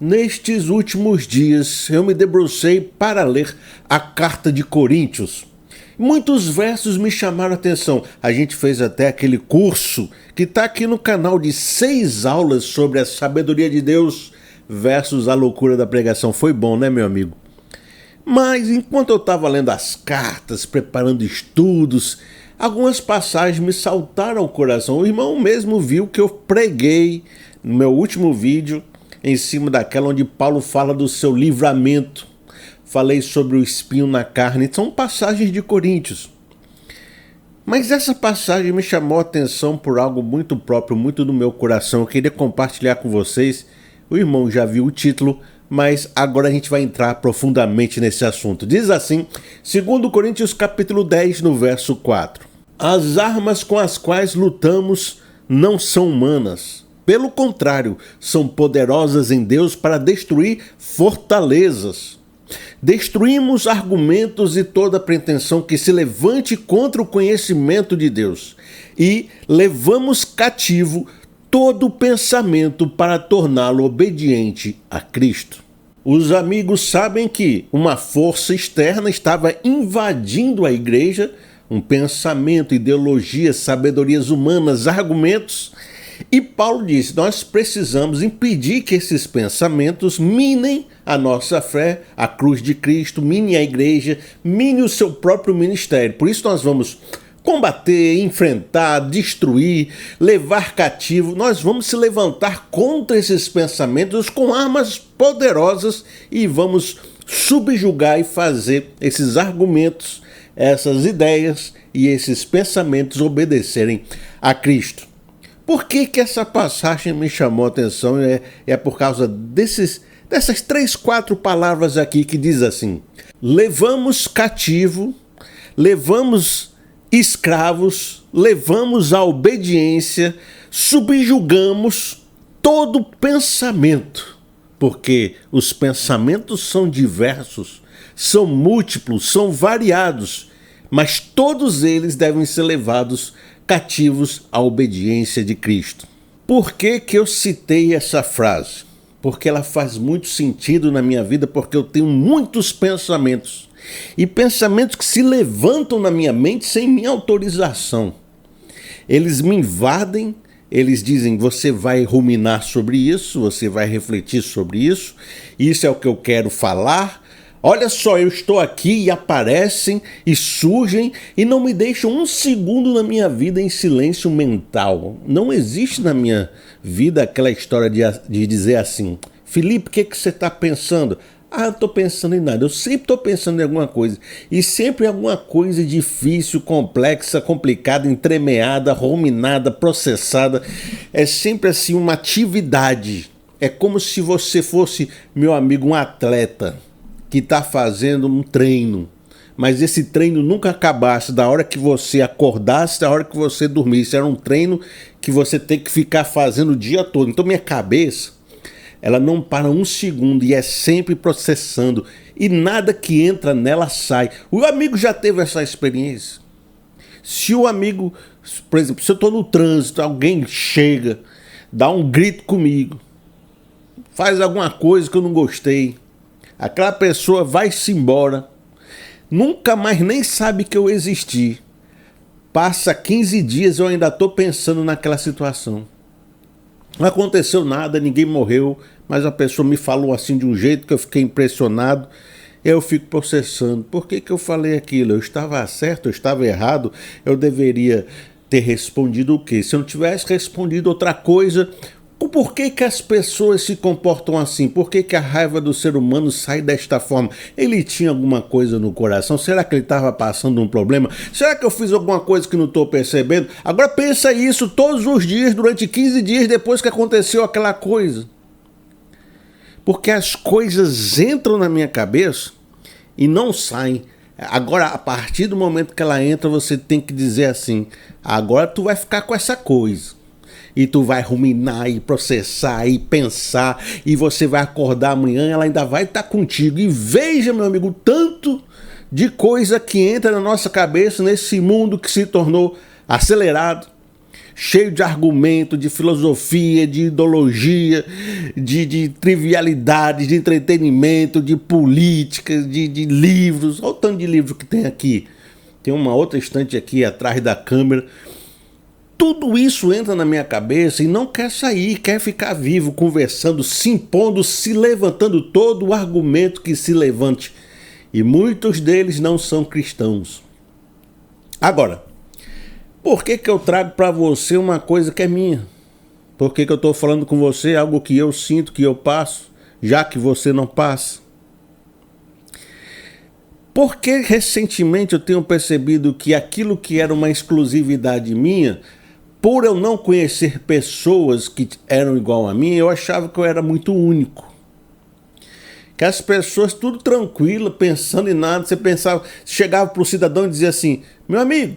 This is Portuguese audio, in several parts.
Nestes últimos dias eu me debrucei para ler a Carta de Coríntios. Muitos versos me chamaram a atenção. A gente fez até aquele curso que está aqui no canal de 6 aulas sobre a sabedoria de Deus versus a loucura da pregação. Foi bom, né, meu amigo? Mas enquanto eu estava lendo as cartas, preparando estudos, algumas passagens me saltaram ao coração. O irmão mesmo viu que eu preguei no meu último vídeo em cima daquela onde Paulo fala do seu livramento. Falei sobre o espinho na carne. São passagens de Coríntios. Mas essa passagem me chamou a atenção por algo muito próprio, muito do meu coração. Eu queria compartilhar com vocês. O irmão já viu o título, mas agora a gente vai entrar profundamente nesse assunto. Diz assim, 2 Coríntios capítulo 10, no verso 4. As armas com as quais lutamos não são humanas. Pelo contrário, são poderosas em Deus para destruir fortalezas. Destruímos argumentos e toda pretensão que se levante contra o conhecimento de Deus e levamos cativo todo pensamento para torná-lo obediente a Cristo. Os amigos sabem que uma força externa estava invadindo a igreja, um pensamento, ideologias, sabedorias humanas, argumentos. E Paulo disse, nós precisamos impedir que esses pensamentos minem a nossa fé, a cruz de Cristo, minem a igreja, minem o seu próprio ministério. Por isso nós vamos combater, enfrentar, destruir, levar cativo. Nós vamos se levantar contra esses pensamentos com armas poderosas e vamos subjugar e fazer esses argumentos, essas ideias e esses pensamentos obedecerem a Cristo. Por que essa passagem me chamou a atenção? É por causa dessas 3, 4 palavras aqui que diz assim: levamos cativo, levamos escravos, levamos a obediência, subjugamos todo pensamento. Porque os pensamentos são diversos, são múltiplos, são variados, mas todos eles devem ser levados cativos à obediência de Cristo. Por que eu citei essa frase? Porque ela faz muito sentido na minha vida, porque eu tenho muitos pensamentos. E pensamentos que se levantam na minha mente sem minha autorização. Eles me invadem, eles dizem, você vai ruminar sobre isso, você vai refletir sobre isso é o que eu quero falar. Olha só, eu estou aqui e aparecem e surgem e não me deixam um segundo na minha vida em silêncio mental. Não existe na minha vida aquela história de dizer assim, Felipe, o que você está pensando? Ah, não estou pensando em nada. Eu sempre estou pensando em alguma coisa. E sempre alguma coisa difícil, complexa, complicada, entremeada, ruminada, processada. É sempre assim uma atividade. É como se você fosse, meu amigo, um atleta que está fazendo um treino, mas esse treino nunca acabasse da hora que você acordasse, da hora que você dormisse. Era um treino que você tem que ficar fazendo o dia todo. Então minha cabeça, ela não para um segundo e é sempre processando. E nada que entra nela sai. O amigo já teve essa experiência? Se o amigo, por exemplo, se eu estou no trânsito, alguém chega, dá um grito comigo, faz alguma coisa que eu não gostei, aquela pessoa vai-se embora, nunca mais nem sabe que eu existi. Passa 15 dias eu ainda estou pensando naquela situação. Não aconteceu nada, ninguém morreu, mas a pessoa me falou assim de um jeito que eu fiquei impressionado. Eu fico processando. Por que eu falei aquilo? Eu estava certo, eu estava errado? Eu deveria ter respondido o quê? Se eu não tivesse respondido outra coisa... Por que as pessoas se comportam assim? Por que a raiva do ser humano sai desta forma? Ele tinha alguma coisa no coração? Será que ele estava passando um problema? Será que eu fiz alguma coisa que não estou percebendo? Agora pensa isso todos os dias, durante 15 dias depois que aconteceu aquela coisa. Porque as coisas entram na minha cabeça e não saem. Agora, a partir do momento que ela entra, você tem que dizer assim, agora tu vai ficar com essa coisa. E tu vai ruminar e processar e pensar e você vai acordar amanhã e ela ainda vai estar contigo. E veja, meu amigo, tanto de coisa que entra na nossa cabeça nesse mundo que se tornou acelerado, cheio de argumento, de filosofia, de ideologia, de trivialidades, de entretenimento, de política, de livros. Olha o tanto de livro que tem aqui. Tem uma outra estante aqui atrás da câmera. Tudo isso entra na minha cabeça e não quer sair, quer ficar vivo, conversando, se impondo, se levantando todo o argumento que se levante. E muitos deles não são cristãos. Agora, por que eu trago para você uma coisa que é minha? Por que eu estou falando com você algo que eu sinto, que eu passo, já que você não passa? Porque recentemente eu tenho percebido que aquilo que era uma exclusividade minha, por eu não conhecer pessoas que eram igual a mim, eu achava que eu era muito único. Que as pessoas tudo tranquila, pensando em nada, você pensava, chegava para o cidadão e dizia assim: meu amigo,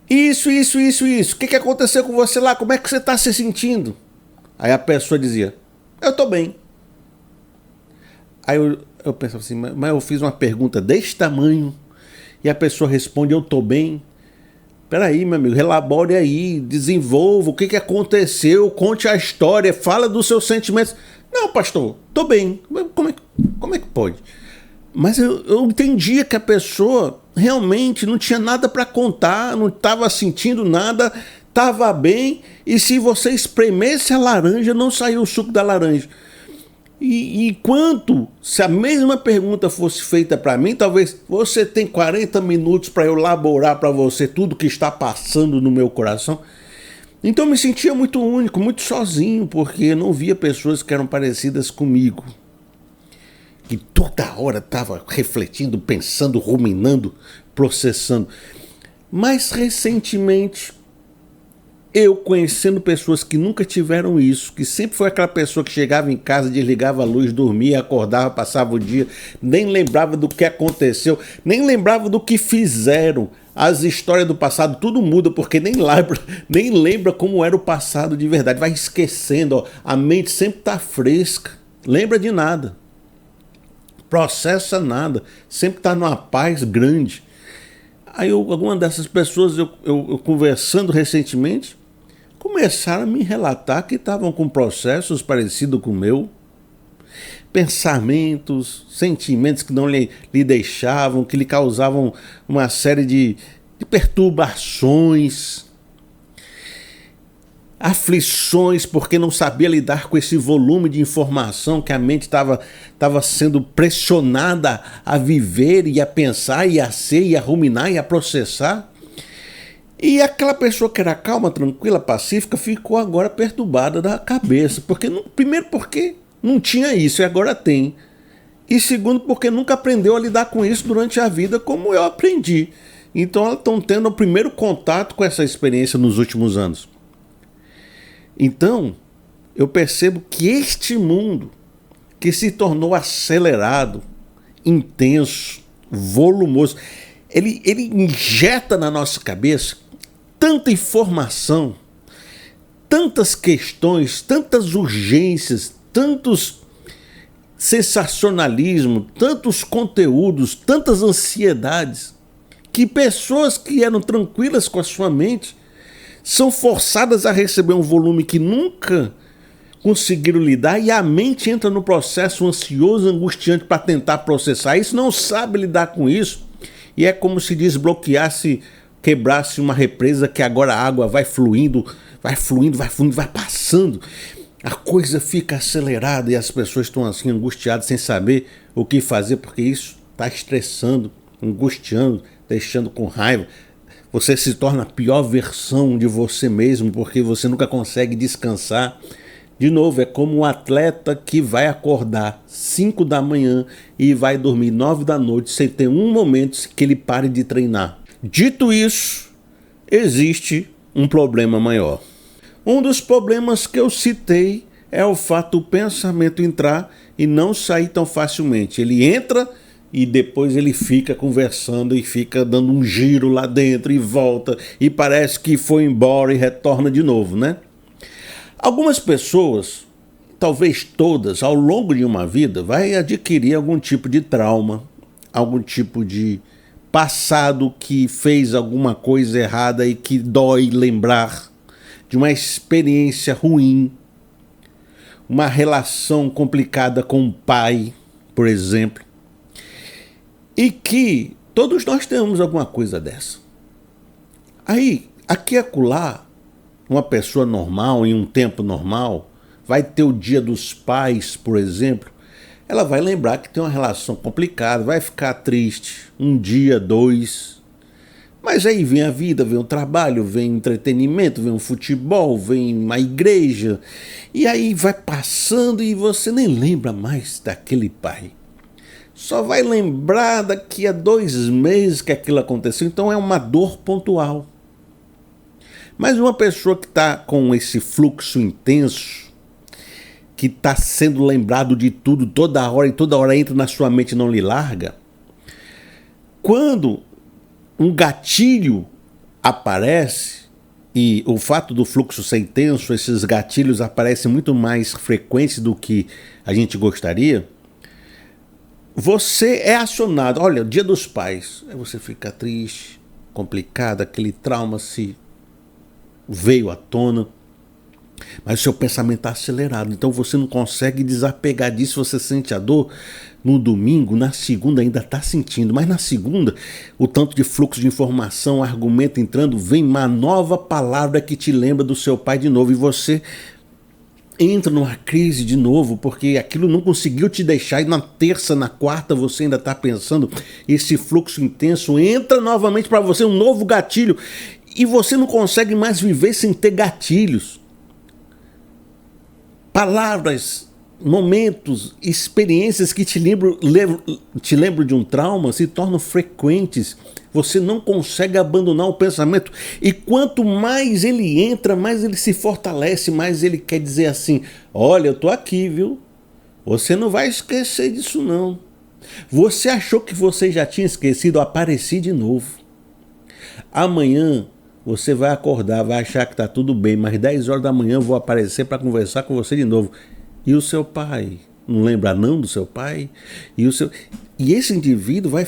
isso, o que aconteceu com você lá? Como é que você está se sentindo? Aí a pessoa dizia: eu estou bem. Aí eu pensava assim, mas eu fiz uma pergunta desse tamanho e a pessoa responde: eu estou bem. Peraí, meu amigo, elabore aí, desenvolva o que aconteceu, conte a história, fala dos seus sentimentos. Não, pastor, tô bem. Como é que pode? Mas eu entendia que a pessoa realmente não tinha nada para contar, não estava sentindo nada, estava bem, e se você espremesse a laranja, não saiu o suco da laranja. E quanto, se a mesma pergunta fosse feita para mim, talvez você tem 40 minutos para eu elaborar para você tudo que está passando no meu coração. Então eu me sentia muito único, muito sozinho, porque eu não via pessoas que eram parecidas comigo. Que toda hora estava refletindo, pensando, ruminando, processando. Mas recentemente, eu conhecendo pessoas que nunca tiveram isso, que sempre foi aquela pessoa que chegava em casa, desligava a luz, dormia, acordava, passava o dia, nem lembrava do que aconteceu, nem lembrava do que fizeram. As histórias do passado, tudo muda, porque nem lembra como era o passado de verdade. Vai esquecendo, ó, a mente sempre está fresca, lembra de nada, processa nada, sempre está numa paz grande. Aí alguma dessas pessoas, eu conversando recentemente, começaram a me relatar que estavam com processos parecidos com o meu, pensamentos, sentimentos que não lhe deixavam, que lhe causavam uma série de perturbações, aflições, porque não sabia lidar com esse volume de informação que a mente estava sendo pressionada a viver e a pensar e a ser e a ruminar e a processar. E aquela pessoa que era calma, tranquila, pacífica, ficou agora perturbada da cabeça. Primeiro porque não tinha isso e agora tem. E segundo porque nunca aprendeu a lidar com isso durante a vida como eu aprendi. Então elas estão tendo o primeiro contato com essa experiência nos últimos anos. Então eu percebo que este mundo que se tornou acelerado, intenso, volumoso, ele injeta na nossa cabeça tanta informação, tantas questões, tantas urgências, tantos sensacionalismo, tantos conteúdos, tantas ansiedades, que pessoas que eram tranquilas com a sua mente são forçadas a receber um volume que nunca conseguiram lidar, e a mente entra no processo ansioso, angustiante para tentar processar isso, não sabe lidar com isso, e é como se desbloqueasse, quebrasse uma represa que agora a água vai fluindo, vai passando. A coisa fica acelerada e as pessoas estão assim angustiadas, sem saber o que fazer, porque isso está estressando, angustiando, deixando com raiva. Você se torna a pior versão de você mesmo, porque você nunca consegue descansar. De novo, é como um atleta que vai acordar 5 da manhã e vai dormir 9 da noite sem ter um momento que ele pare de treinar. Dito isso, existe um problema maior. Um dos problemas que eu citei é o fato do pensamento entrar e não sair tão facilmente. Ele entra e depois ele fica conversando e fica dando um giro lá dentro e volta e parece que foi embora e retorna de novo, né? Algumas pessoas, talvez todas, ao longo de uma vida, vai adquirir algum tipo de trauma, algum tipo de passado que fez alguma coisa errada e que dói lembrar. de uma experiência ruim, uma relação complicada com o pai, por exemplo, e que todos nós temos alguma coisa dessa. Aí, aqui e acolá, uma pessoa normal, em um tempo normal, vai ter o Dia dos Pais, por exemplo, ela vai lembrar que tem uma relação complicada, vai ficar triste, um dia, dois. Mas aí vem a vida, vem o trabalho, vem o entretenimento, vem o futebol, vem a igreja. E aí vai passando e você nem lembra mais daquele pai. Só vai lembrar daqui a 2 meses que aquilo aconteceu. Então é uma dor pontual. Mas uma pessoa que está com esse fluxo intenso, que está sendo lembrado de tudo toda hora e toda hora entra na sua mente e não lhe larga, quando um gatilho aparece, e o fato do fluxo ser intenso, esses gatilhos aparecem muito mais frequentes do que a gente gostaria, você é acionado. Olha, Dia dos Pais, aí você fica triste, complicado, aquele trauma se veio à tona, mas o seu pensamento está acelerado, então você não consegue desapegar disso. Você sente a dor no domingo, na segunda ainda está sentindo, mas na segunda, o tanto de fluxo de informação, argumento entrando, vem uma nova palavra que te lembra do seu pai de novo, e você entra numa crise de novo, porque aquilo não conseguiu te deixar, e na terça, na quarta, você ainda está pensando, esse fluxo intenso entra novamente para você, um novo gatilho, e você não consegue mais viver sem ter gatilhos. Palavras, momentos, experiências que te lembram de um trauma se tornam frequentes. Você não consegue abandonar o pensamento. E quanto mais ele entra, mais ele se fortalece, mais ele quer dizer assim: olha, eu tô aqui, viu? Você não vai esquecer disso, não. Você achou que você já tinha esquecido, apareci de novo. Amanhã você vai acordar, vai achar que está tudo bem, mas 10 horas da manhã eu vou aparecer para conversar com você de novo. E o seu pai? Não lembra não do seu pai? E esse indivíduo vai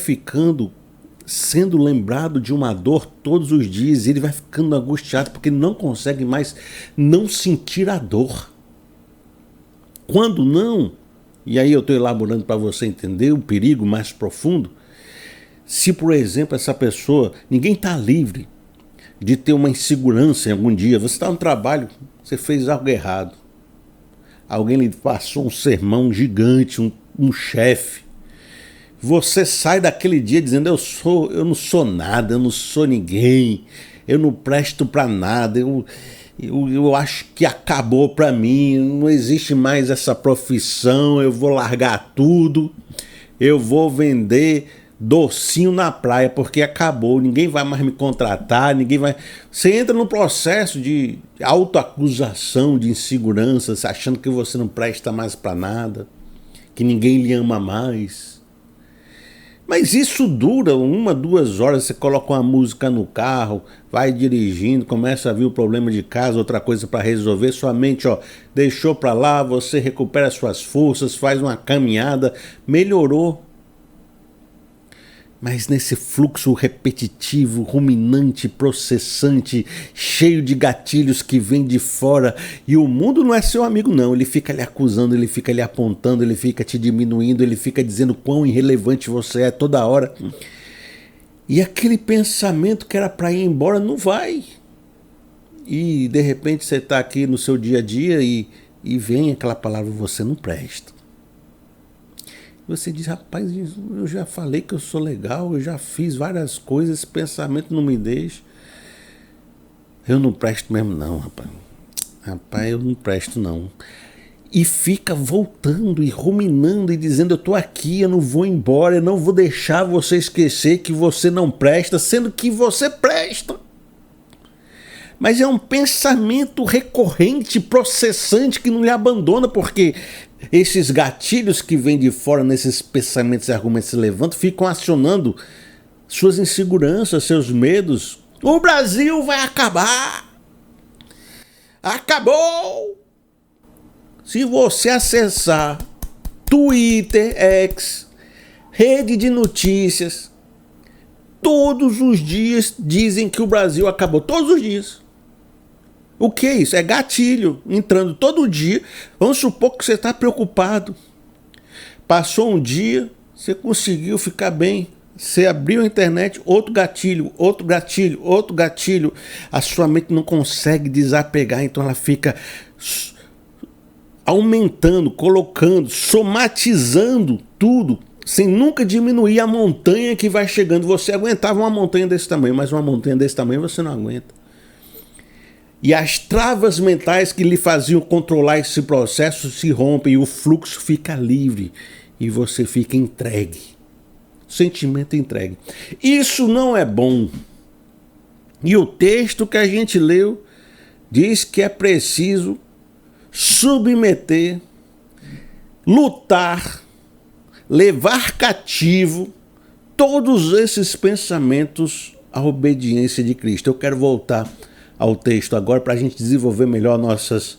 sendo lembrado de uma dor todos os dias. Ele vai ficando angustiado porque não consegue mais não sentir a dor. Quando não, e aí eu estou elaborando para você entender o perigo mais profundo, se por exemplo essa pessoa, ninguém está livre de ter uma insegurança em algum dia. Você está no trabalho, você fez algo errado, alguém lhe passou um sermão gigante, um chefe, você sai daquele dia dizendo: eu não sou nada, eu não sou ninguém, eu não presto para nada, eu acho que acabou para mim, não existe mais essa profissão, eu vou largar tudo, eu vou vender docinho na praia porque acabou, ninguém vai mais me contratar, ninguém vai. Você entra num processo de autoacusação, de insegurança, achando que você não presta mais para nada, que ninguém lhe ama mais. Mas isso dura 1, 2 horas, você coloca uma música no carro, vai dirigindo, começa a vir o problema de casa, outra coisa para resolver, sua mente deixou para lá, você recupera suas forças, faz uma caminhada, melhorou. Mas nesse fluxo repetitivo, ruminante, processante, cheio de gatilhos que vem de fora, e o mundo não é seu amigo não, ele fica lhe acusando, ele fica lhe apontando, ele fica te diminuindo, ele fica dizendo quão irrelevante você é toda hora. E aquele pensamento que era para ir embora não vai. E de repente você está aqui no seu dia a dia e vem aquela palavra: você não presta. Você diz: rapaz, eu já falei que eu sou legal, eu já fiz várias coisas, esse pensamento não me deixa. Eu não presto mesmo não, rapaz. Rapaz, eu não presto não. E fica voltando e ruminando e dizendo: eu estou aqui, eu não vou embora, eu não vou deixar você esquecer que você não presta, sendo que você presta. Mas é um pensamento recorrente, processante, que não lhe abandona, porque esses gatilhos que vêm de fora, nesses pensamentos e argumentos se levantam, ficam acionando suas inseguranças, seus medos. O Brasil vai acabar! Acabou! Se você acessar Twitter, X, rede de notícias, todos os dias dizem que o Brasil acabou. Todos os dias. O que é isso? É gatilho entrando todo dia. Vamos supor que você está preocupado. Passou um dia, você conseguiu ficar bem. Você abriu a internet, outro gatilho, outro gatilho, outro gatilho. A sua mente não consegue desapegar, então ela fica aumentando, colocando, somatizando tudo, sem nunca diminuir a montanha que vai chegando. Você aguentava uma montanha desse tamanho, mas uma montanha desse tamanho você não aguenta. E as travas mentais que lhe faziam controlar esse processo se rompem e o fluxo fica livre e você fica entregue. Sentimento entregue. Isso não é bom. E o texto que a gente leu diz que é preciso submeter, lutar, levar cativo todos esses pensamentos à obediência de Cristo. Eu quero voltar ao texto agora para a gente desenvolver melhor nossas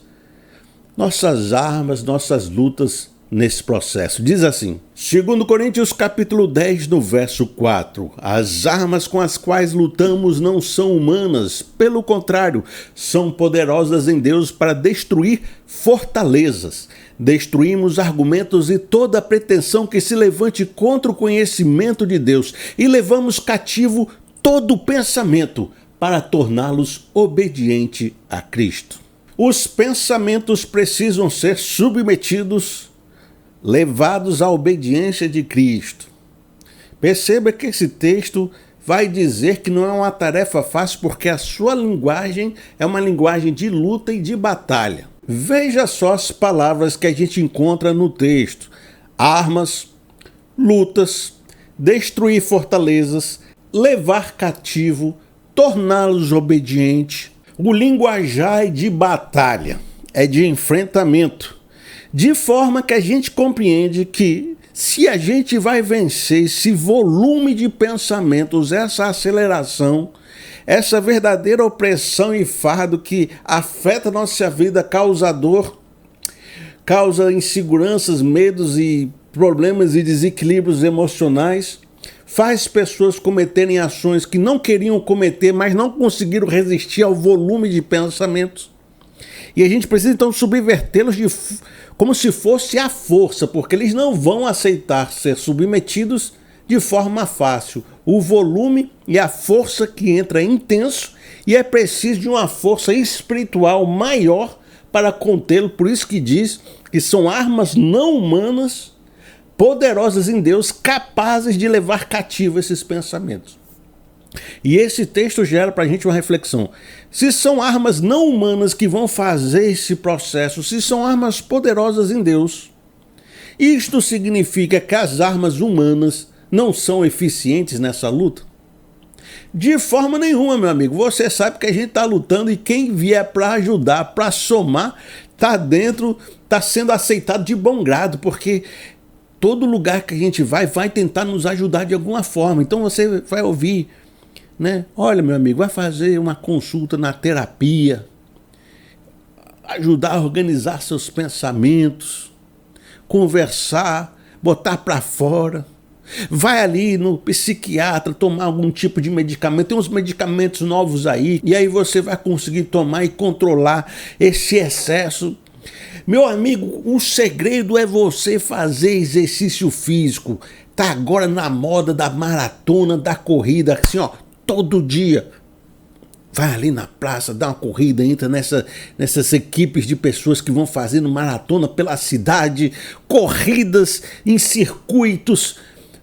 armas, nossas lutas nesse processo. Diz assim, 2 Coríntios capítulo 10, no verso 4, as armas com as quais lutamos não são humanas, pelo contrário, são poderosas em Deus para destruir fortalezas. Destruímos argumentos e toda pretensão que se levante contra o conhecimento de Deus e levamos cativo todo pensamento para torná-los obediente a Cristo. Os pensamentos precisam ser submetidos, levados à obediência de Cristo. Perceba que esse texto vai dizer que não é uma tarefa fácil, porque a sua linguagem é uma linguagem de luta e de batalha. Veja só as palavras que a gente encontra no texto: armas, lutas, destruir fortalezas, levar cativo, torná-los obedientes. O linguajar é de batalha, é de enfrentamento, de forma que a gente compreende que se a gente vai vencer esse volume de pensamentos, essa aceleração, essa verdadeira opressão e fardo que afeta a nossa vida, causa inseguranças, medos e problemas e desequilíbrios emocionais, faz pessoas cometerem ações que não queriam cometer, mas não conseguiram resistir ao volume de pensamentos. E a gente precisa então subvertê-los como se fosse a força, porque eles não vão aceitar ser submetidos de forma fácil. O volume e a força que entra é intenso e é preciso de uma força espiritual maior para contê-lo. Por isso que diz que são armas não humanas, poderosas em Deus, capazes de levar cativo esses pensamentos. E esse texto gera para a gente uma reflexão. Se são armas não humanas que vão fazer esse processo, se são armas poderosas em Deus, isto significa que as armas humanas não são eficientes nessa luta? De forma nenhuma, meu amigo. Você sabe que a gente está lutando e quem vier para ajudar, para somar, está dentro, está sendo aceitado de bom grado, porque todo lugar que a gente vai tentar nos ajudar de alguma forma. Então você vai ouvir, né? Olha, meu amigo, vai fazer uma consulta na terapia, ajudar a organizar seus pensamentos, conversar, botar para fora. Vai ali no psiquiatra tomar algum tipo de medicamento. Tem uns medicamentos novos aí, e aí você vai conseguir tomar e controlar esse excesso. Meu amigo, o segredo é você fazer exercício físico. Tá agora na moda da maratona, da corrida, assim, ó, todo dia. Vai ali na praça, dá uma corrida, entra nessas equipes de pessoas que vão fazendo maratona pela cidade, corridas em circuitos.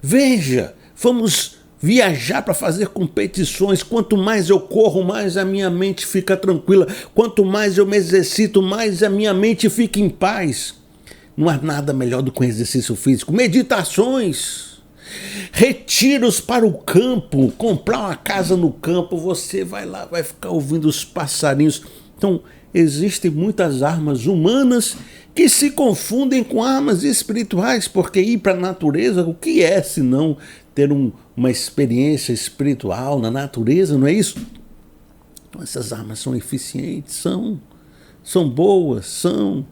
Veja, vamos viajar para fazer competições. Quanto mais eu corro, mais a minha mente fica tranquila. Quanto mais eu me exercito, mais a minha mente fica em paz. Não há nada melhor do que um exercício físico. Meditações, retiros para o campo, comprar uma casa no campo, você vai lá, vai ficar ouvindo os passarinhos. Então, existem muitas armas humanas que se confundem com armas espirituais, porque ir para a natureza, o que é senão ter uma experiência espiritual na natureza, não é isso? Então essas armas são eficientes, são boas, são.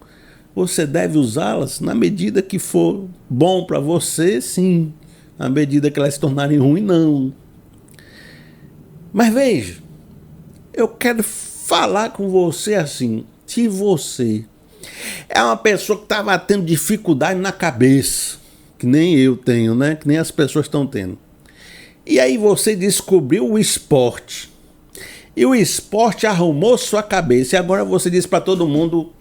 Você deve usá-las na medida que for bom para você, sim. Na medida que elas se tornarem ruins, não. Mas veja, eu quero falar com você assim. Se você é uma pessoa que estava tendo dificuldade na cabeça, que nem eu tenho, né? Que nem as pessoas estão tendo. E aí você descobriu o esporte. E o esporte arrumou sua cabeça. E agora você diz para todo mundo: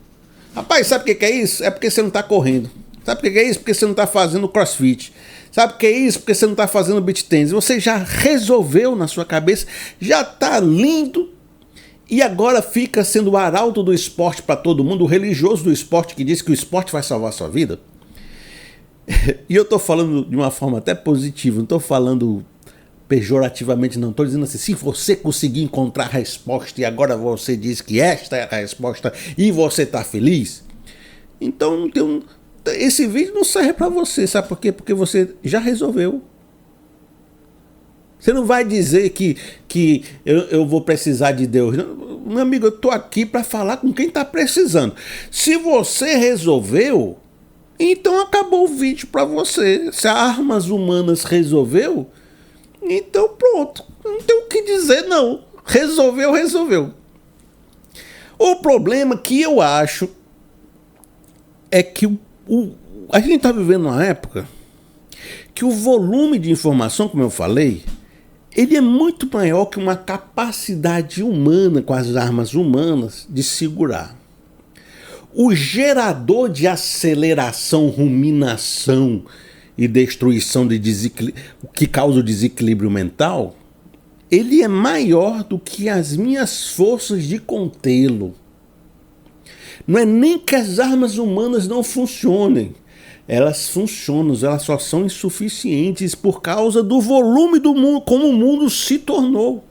rapaz, sabe o que é isso? É porque você não está correndo. Sabe o que é isso? Porque você não está fazendo crossfit. Sabe o que é isso? Porque você não está fazendo beach tennis. Você já resolveu na sua cabeça, já está lindo. E agora fica sendo o arauto do esporte para todo mundo, o religioso do esporte que diz que o esporte vai salvar a sua vida. E eu estou falando de uma forma até positiva, não estou falando pejorativamente, não. Estou dizendo assim: se você conseguir encontrar a resposta e agora você diz que esta é a resposta e você está feliz, então esse vídeo não serve para você. Sabe por quê? Porque você já resolveu. Você não vai dizer que eu vou precisar de Deus. Meu amigo, eu estou aqui para falar com quem está precisando. Se você resolveu, então acabou o vídeo para você. Se a Armas Humanas resolveu, então pronto. Não tem o que dizer, não. Resolveu, resolveu. O problema que eu acho é que a gente está vivendo uma época que o volume de informação, como eu falei, ele é muito maior que uma capacidade humana, com as armas humanas, de segurar. O gerador de aceleração, ruminação e destruição o que causa o desequilíbrio mental, ele é maior do que as minhas forças de contê-lo. Não é nem que as armas humanas não funcionem. Elas funcionam, elas só são insuficientes por causa do volume do mundo, como o mundo se tornou.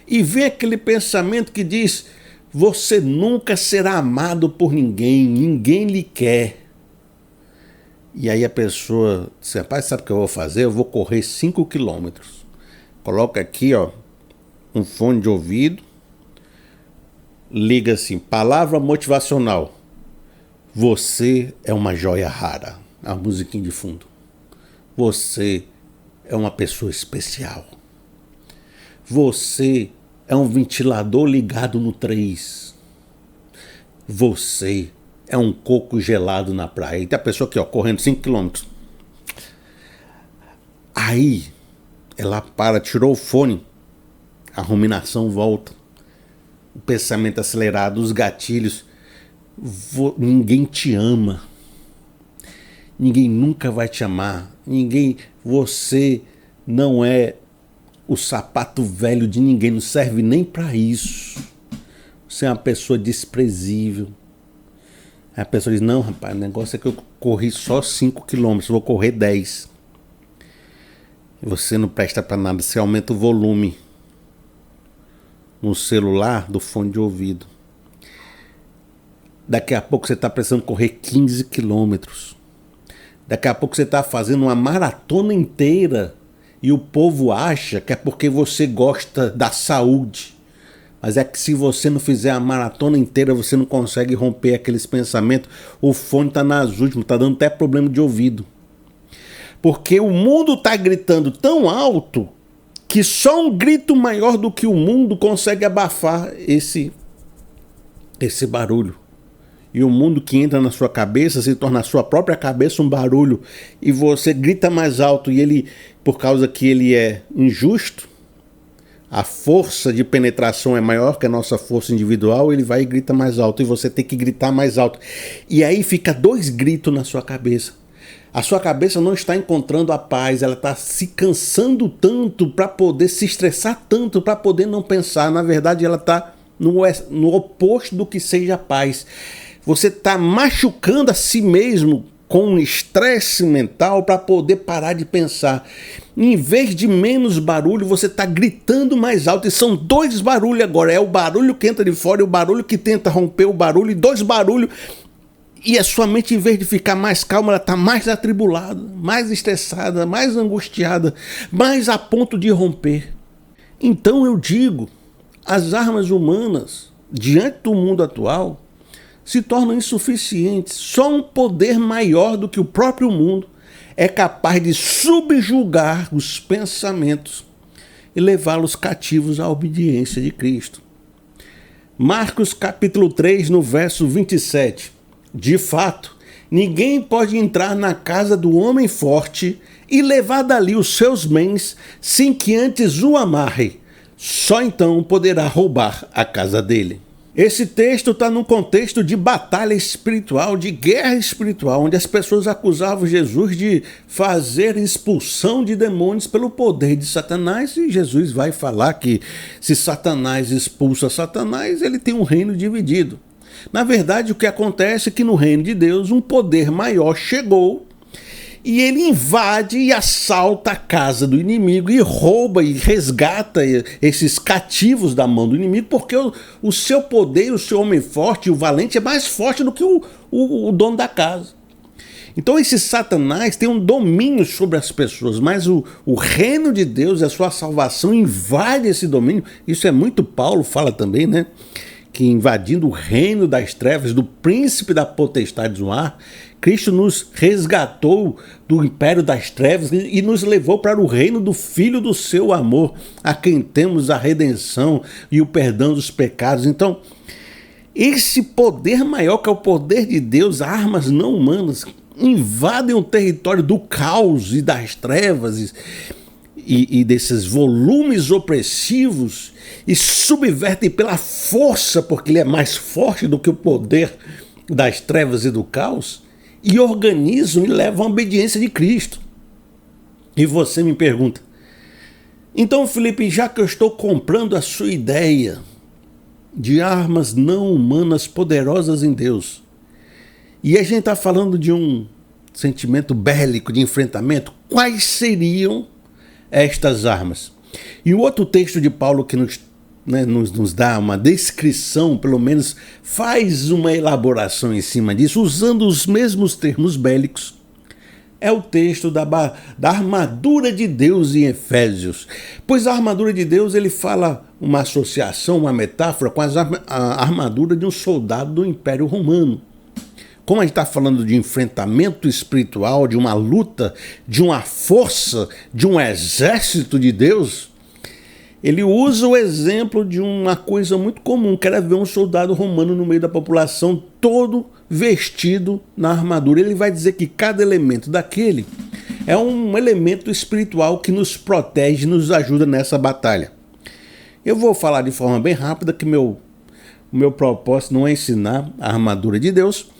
E vem aquele pensamento que diz: você nunca será amado por ninguém, ninguém lhe quer. E aí a pessoa diz: rapaz, sabe o que eu vou fazer? Eu vou correr 5 quilômetros. Coloca aqui, ó, um fone de ouvido, liga assim: palavra motivacional. Você é uma joia rara. A musiquinha de fundo. Você é uma pessoa especial. Você é um ventilador ligado no 3. Você é um coco gelado na praia. E tem a pessoa aqui, ó, correndo 5 quilômetros. Aí, ela para, tirou o fone. A ruminação volta. O pensamento acelerado, os gatilhos. Ninguém te ama. Ninguém nunca vai te amar. Você não é o sapato velho de ninguém, não serve nem para isso. Você é uma pessoa desprezível. Aí a pessoa diz: não, rapaz, o negócio é que eu corri só 5 quilômetros, vou correr 10. Você não presta para nada, você aumenta o volume no celular do fone de ouvido. Daqui a pouco você está precisando correr 15 quilômetros. Daqui a pouco você está fazendo uma maratona inteira e o povo acha que é porque você gosta da saúde. Mas é que se você não fizer a maratona inteira, você não consegue romper aqueles pensamentos. O fone está nas últimas, está dando até problema de ouvido. Porque o mundo está gritando tão alto que só um grito maior do que o mundo consegue abafar esse barulho. E o mundo que entra na sua cabeça se torna a sua própria cabeça um barulho. E você grita mais alto e ele, por causa que ele é injusto, a força de penetração é maior que a nossa força individual, ele vai e grita mais alto. E você tem que gritar mais alto. E aí fica 2 gritos na sua cabeça. A sua cabeça não está encontrando a paz, ela está se cansando tanto para poder se estressar tanto, para poder não pensar. Na verdade, ela está no oposto do que seja paz. Você está machucando a si mesmo com um estresse mental para poder parar de pensar. Em vez de menos barulho, você está gritando mais alto. E são 2 barulhos agora. É o barulho que entra de fora e o barulho que tenta romper o barulho. E 2 barulhos. E a sua mente, em vez de ficar mais calma, ela está mais atribulada, mais estressada, mais angustiada, mais a ponto de romper. Então eu digo, as armas humanas, diante do mundo atual, se tornam insuficientes. Só um poder maior do que o próprio mundo é capaz de subjugar os pensamentos e levá-los cativos à obediência de Cristo. Marcos capítulo 3, no verso 27. De fato, ninguém pode entrar na casa do homem forte e levar dali os seus bens sem que antes o amarre. Só então poderá roubar a casa dele. Esse texto está num contexto de batalha espiritual, de guerra espiritual, onde as pessoas acusavam Jesus de fazer expulsão de demônios pelo poder de Satanás, e Jesus vai falar que se Satanás expulsa Satanás, ele tem um reino dividido. Na verdade, o que acontece é que no reino de Deus um poder maior chegou e ele invade e assalta a casa do inimigo e rouba e resgata esses cativos da mão do inimigo, porque o seu poder, o seu homem forte, o valente, é mais forte do que o dono da casa. Então esse Satanás tem um domínio sobre as pessoas, mas o reino de Deus, a sua salvação invade esse domínio. Isso é muito Paulo fala também, né? Que invadindo o reino das trevas, do príncipe da potestade do ar, Cristo nos resgatou do império das trevas e nos levou para o reino do Filho do seu amor, a quem temos a redenção e o perdão dos pecados. Então, esse poder maior, que é o poder de Deus, armas não humanas, invadem o território do caos e das trevas e desses volumes opressivos e subvertem pela força, porque ele é mais forte do que o poder das trevas e do caos, e organizam e levam à obediência de Cristo. E você me pergunta, então, Felipe, já que eu estou comprando a sua ideia de armas não humanas poderosas em Deus, e a gente está falando de um sentimento bélico, de enfrentamento, quais seriam estas armas? E o outro texto de Paulo que nos dá uma descrição, pelo menos faz uma elaboração em cima disso, usando os mesmos termos bélicos, é o texto da armadura de Deus em Efésios. Pois a armadura de Deus, ele fala uma associação, uma metáfora com a armadura de um soldado do Império Romano. Como a gente está falando de enfrentamento espiritual, de uma luta, de uma força, de um exército de Deus, ele usa o exemplo de uma coisa muito comum, que era ver um soldado romano no meio da população, todo vestido na armadura. Ele vai dizer que cada elemento daquele é um elemento espiritual que nos protege, nos ajuda nessa batalha. Eu vou falar de forma bem rápida, que o meu propósito não é ensinar a armadura de Deus,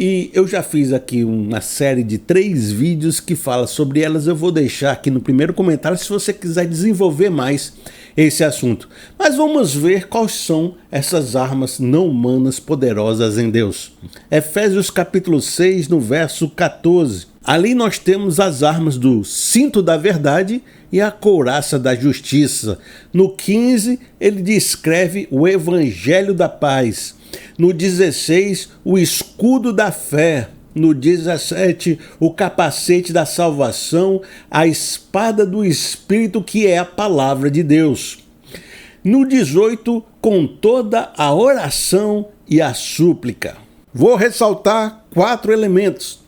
e eu já fiz aqui uma série de 3 vídeos que fala sobre elas. Eu vou deixar aqui no primeiro comentário se você quiser desenvolver mais esse assunto. Mas vamos ver quais são essas armas não humanas poderosas em Deus. Efésios capítulo 6, no verso 14. Ali nós temos as armas do cinto da verdade e a couraça da justiça. No 15, ele descreve o evangelho da paz. No 16, o escudo da fé. No 17, o capacete da salvação, a espada do Espírito, que é a palavra de Deus. No 18, com toda a oração e a súplica. Vou ressaltar 4 elementos.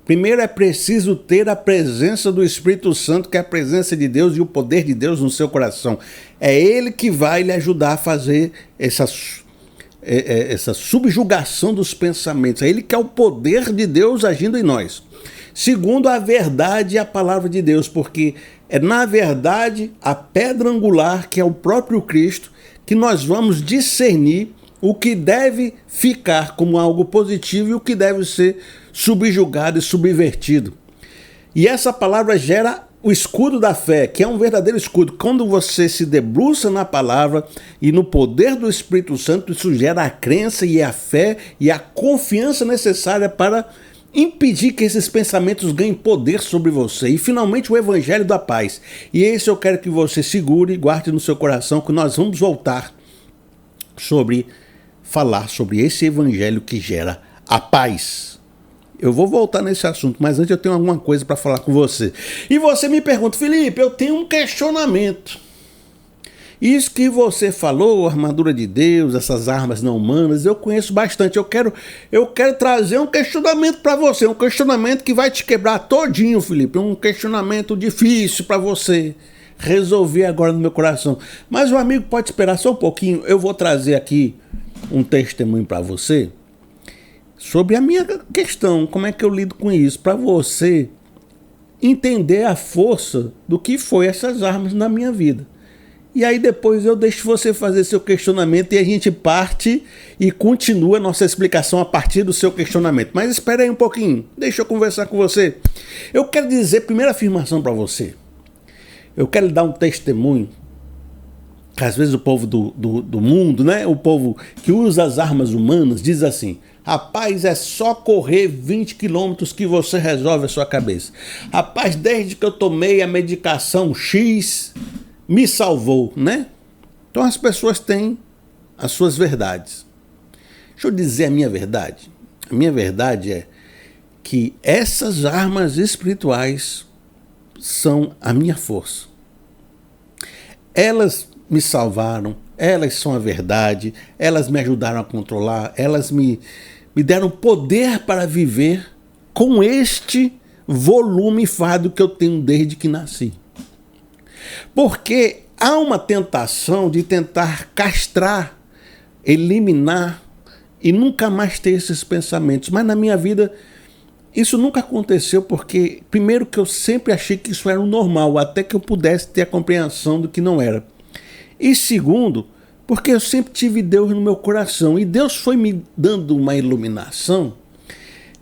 Primeiro, é preciso ter a presença do Espírito Santo, que é a presença de Deus e o poder de Deus no seu coração. É Ele que vai lhe ajudar a fazer essa subjugação dos pensamentos. É Ele que é o poder de Deus agindo em nós. Segundo, a verdade e a palavra de Deus, porque é na verdade a pedra angular, que é o próprio Cristo, que nós vamos discernir o que deve ficar como algo positivo e o que deve ser subjugado e subvertido. E essa palavra gera o escudo da fé, que é um verdadeiro escudo. Quando você se debruça na palavra e no poder do Espírito Santo, isso gera a crença e a fé e a confiança necessária para impedir que esses pensamentos ganhem poder sobre você. E finalmente o evangelho da paz. E esse eu quero que você segure e guarde no seu coração, que nós vamos voltar falar sobre esse evangelho que gera a paz. Eu vou voltar nesse assunto, mas antes eu tenho alguma coisa para falar com você. E você me pergunta, Felipe, eu tenho um questionamento. Isso que você falou, armadura de Deus, essas armas não humanas, eu conheço bastante. Eu quero trazer um questionamento para você, um questionamento que vai te quebrar todinho, Felipe. Um questionamento difícil para você. resolver agora no meu coração. Mas o amigo pode esperar só um pouquinho. Eu vou trazer aqui um testemunho para você sobre a minha questão, como é que eu lido com isso, para você entender a força do que foi essas armas na minha vida. E aí depois eu deixo você fazer seu questionamento e a gente parte e continua a nossa explicação a partir do seu questionamento. Mas espera aí um pouquinho, deixa eu conversar com você. Eu quero dizer, primeira afirmação para você. Eu quero dar um testemunho, que às vezes o povo do mundo, né? O povo que usa as armas humanas diz assim: rapaz, é só correr 20 quilômetros que você resolve a sua cabeça. Rapaz, desde que eu tomei a medicação X, me salvou, né? Então as pessoas têm as suas verdades. Deixa eu dizer a minha verdade. A minha verdade é que essas armas espirituais são a minha força. Elas me salvaram, elas são a verdade, elas me ajudaram a controlar, elas me deram poder para viver com este volume e fardo que eu tenho desde que nasci. Porque há uma tentação de tentar castrar, eliminar e nunca mais ter esses pensamentos. Mas na minha vida isso nunca aconteceu porque, primeiro, que eu sempre achei que isso era o normal, até que eu pudesse ter a compreensão do que não era. E segundo, porque eu sempre tive Deus no meu coração e Deus foi me dando uma iluminação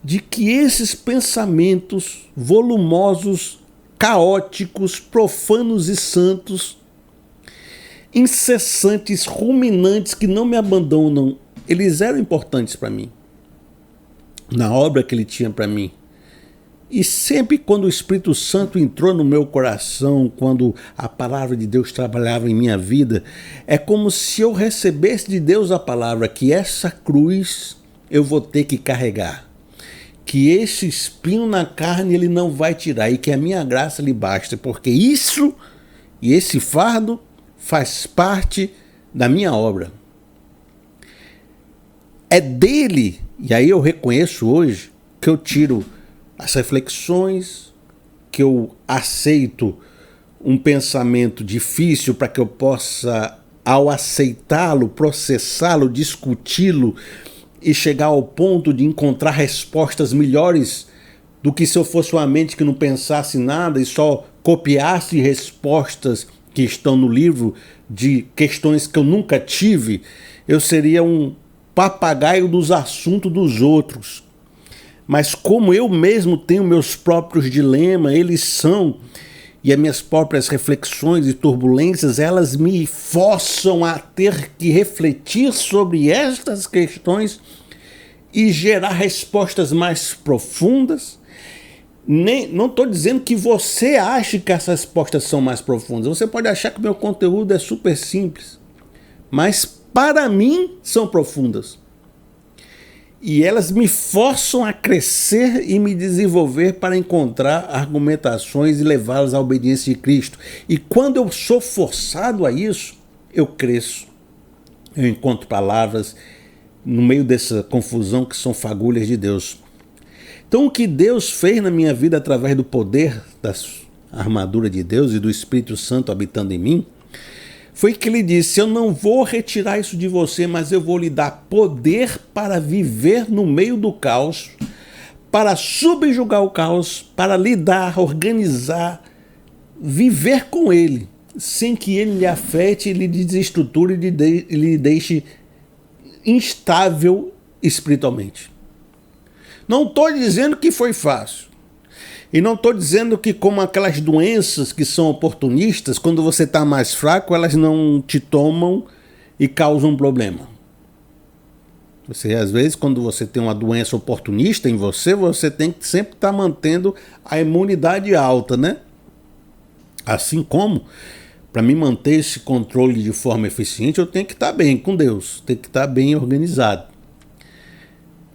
de que esses pensamentos volumosos, caóticos, profanos e santos, incessantes, ruminantes, que não me abandonam, eles eram importantes para mim, na obra que ele tinha para mim. E sempre quando o Espírito Santo entrou no meu coração, quando a palavra de Deus trabalhava em minha vida, é como se eu recebesse de Deus a palavra que essa cruz eu vou ter que carregar, que esse espinho na carne ele não vai tirar e que a minha graça lhe basta, porque isso e esse fardo faz parte da minha obra. É dele, e aí eu reconheço hoje, que eu tiro as reflexões, que eu aceito um pensamento difícil para que eu possa, ao aceitá-lo, processá-lo, discuti-lo e chegar ao ponto de encontrar respostas melhores do que se eu fosse uma mente que não pensasse nada e só copiasse respostas que estão no livro de questões que eu nunca tive. Eu seria um papagaio dos assuntos dos outros. Mas como eu mesmo tenho meus próprios dilemas, eles são, e as minhas próprias reflexões e turbulências, elas me forçam a ter que refletir sobre estas questões e gerar respostas mais profundas. Não estou dizendo que você ache que essas respostas são mais profundas. Você pode achar que o meu conteúdo é super simples, mas para mim são profundas. E elas me forçam a crescer e me desenvolver para encontrar argumentações e levá-las à obediência de Cristo. E quando eu sou forçado a isso, eu cresço. Eu encontro palavras no meio dessa confusão que são fagulhas de Deus. Então o que Deus fez na minha vida através do poder da armadura de Deus e do Espírito Santo habitando em mim, foi que ele disse: eu não vou retirar isso de você, mas eu vou lhe dar poder para viver no meio do caos, para subjugar o caos, para lidar, organizar, viver com ele, sem que ele lhe afete, lhe desestruture e lhe deixe instável espiritualmente. Não estou dizendo que foi fácil. E não estou dizendo que, como aquelas doenças que são oportunistas, quando você está mais fraco, elas não te tomam e causam um problema. Você, às vezes, quando você tem uma doença oportunista em você, você tem que sempre estar mantendo a imunidade alta, né? Assim como, para mim manter esse controle de forma eficiente, eu tenho que estar bem com Deus, tenho que estar bem organizado.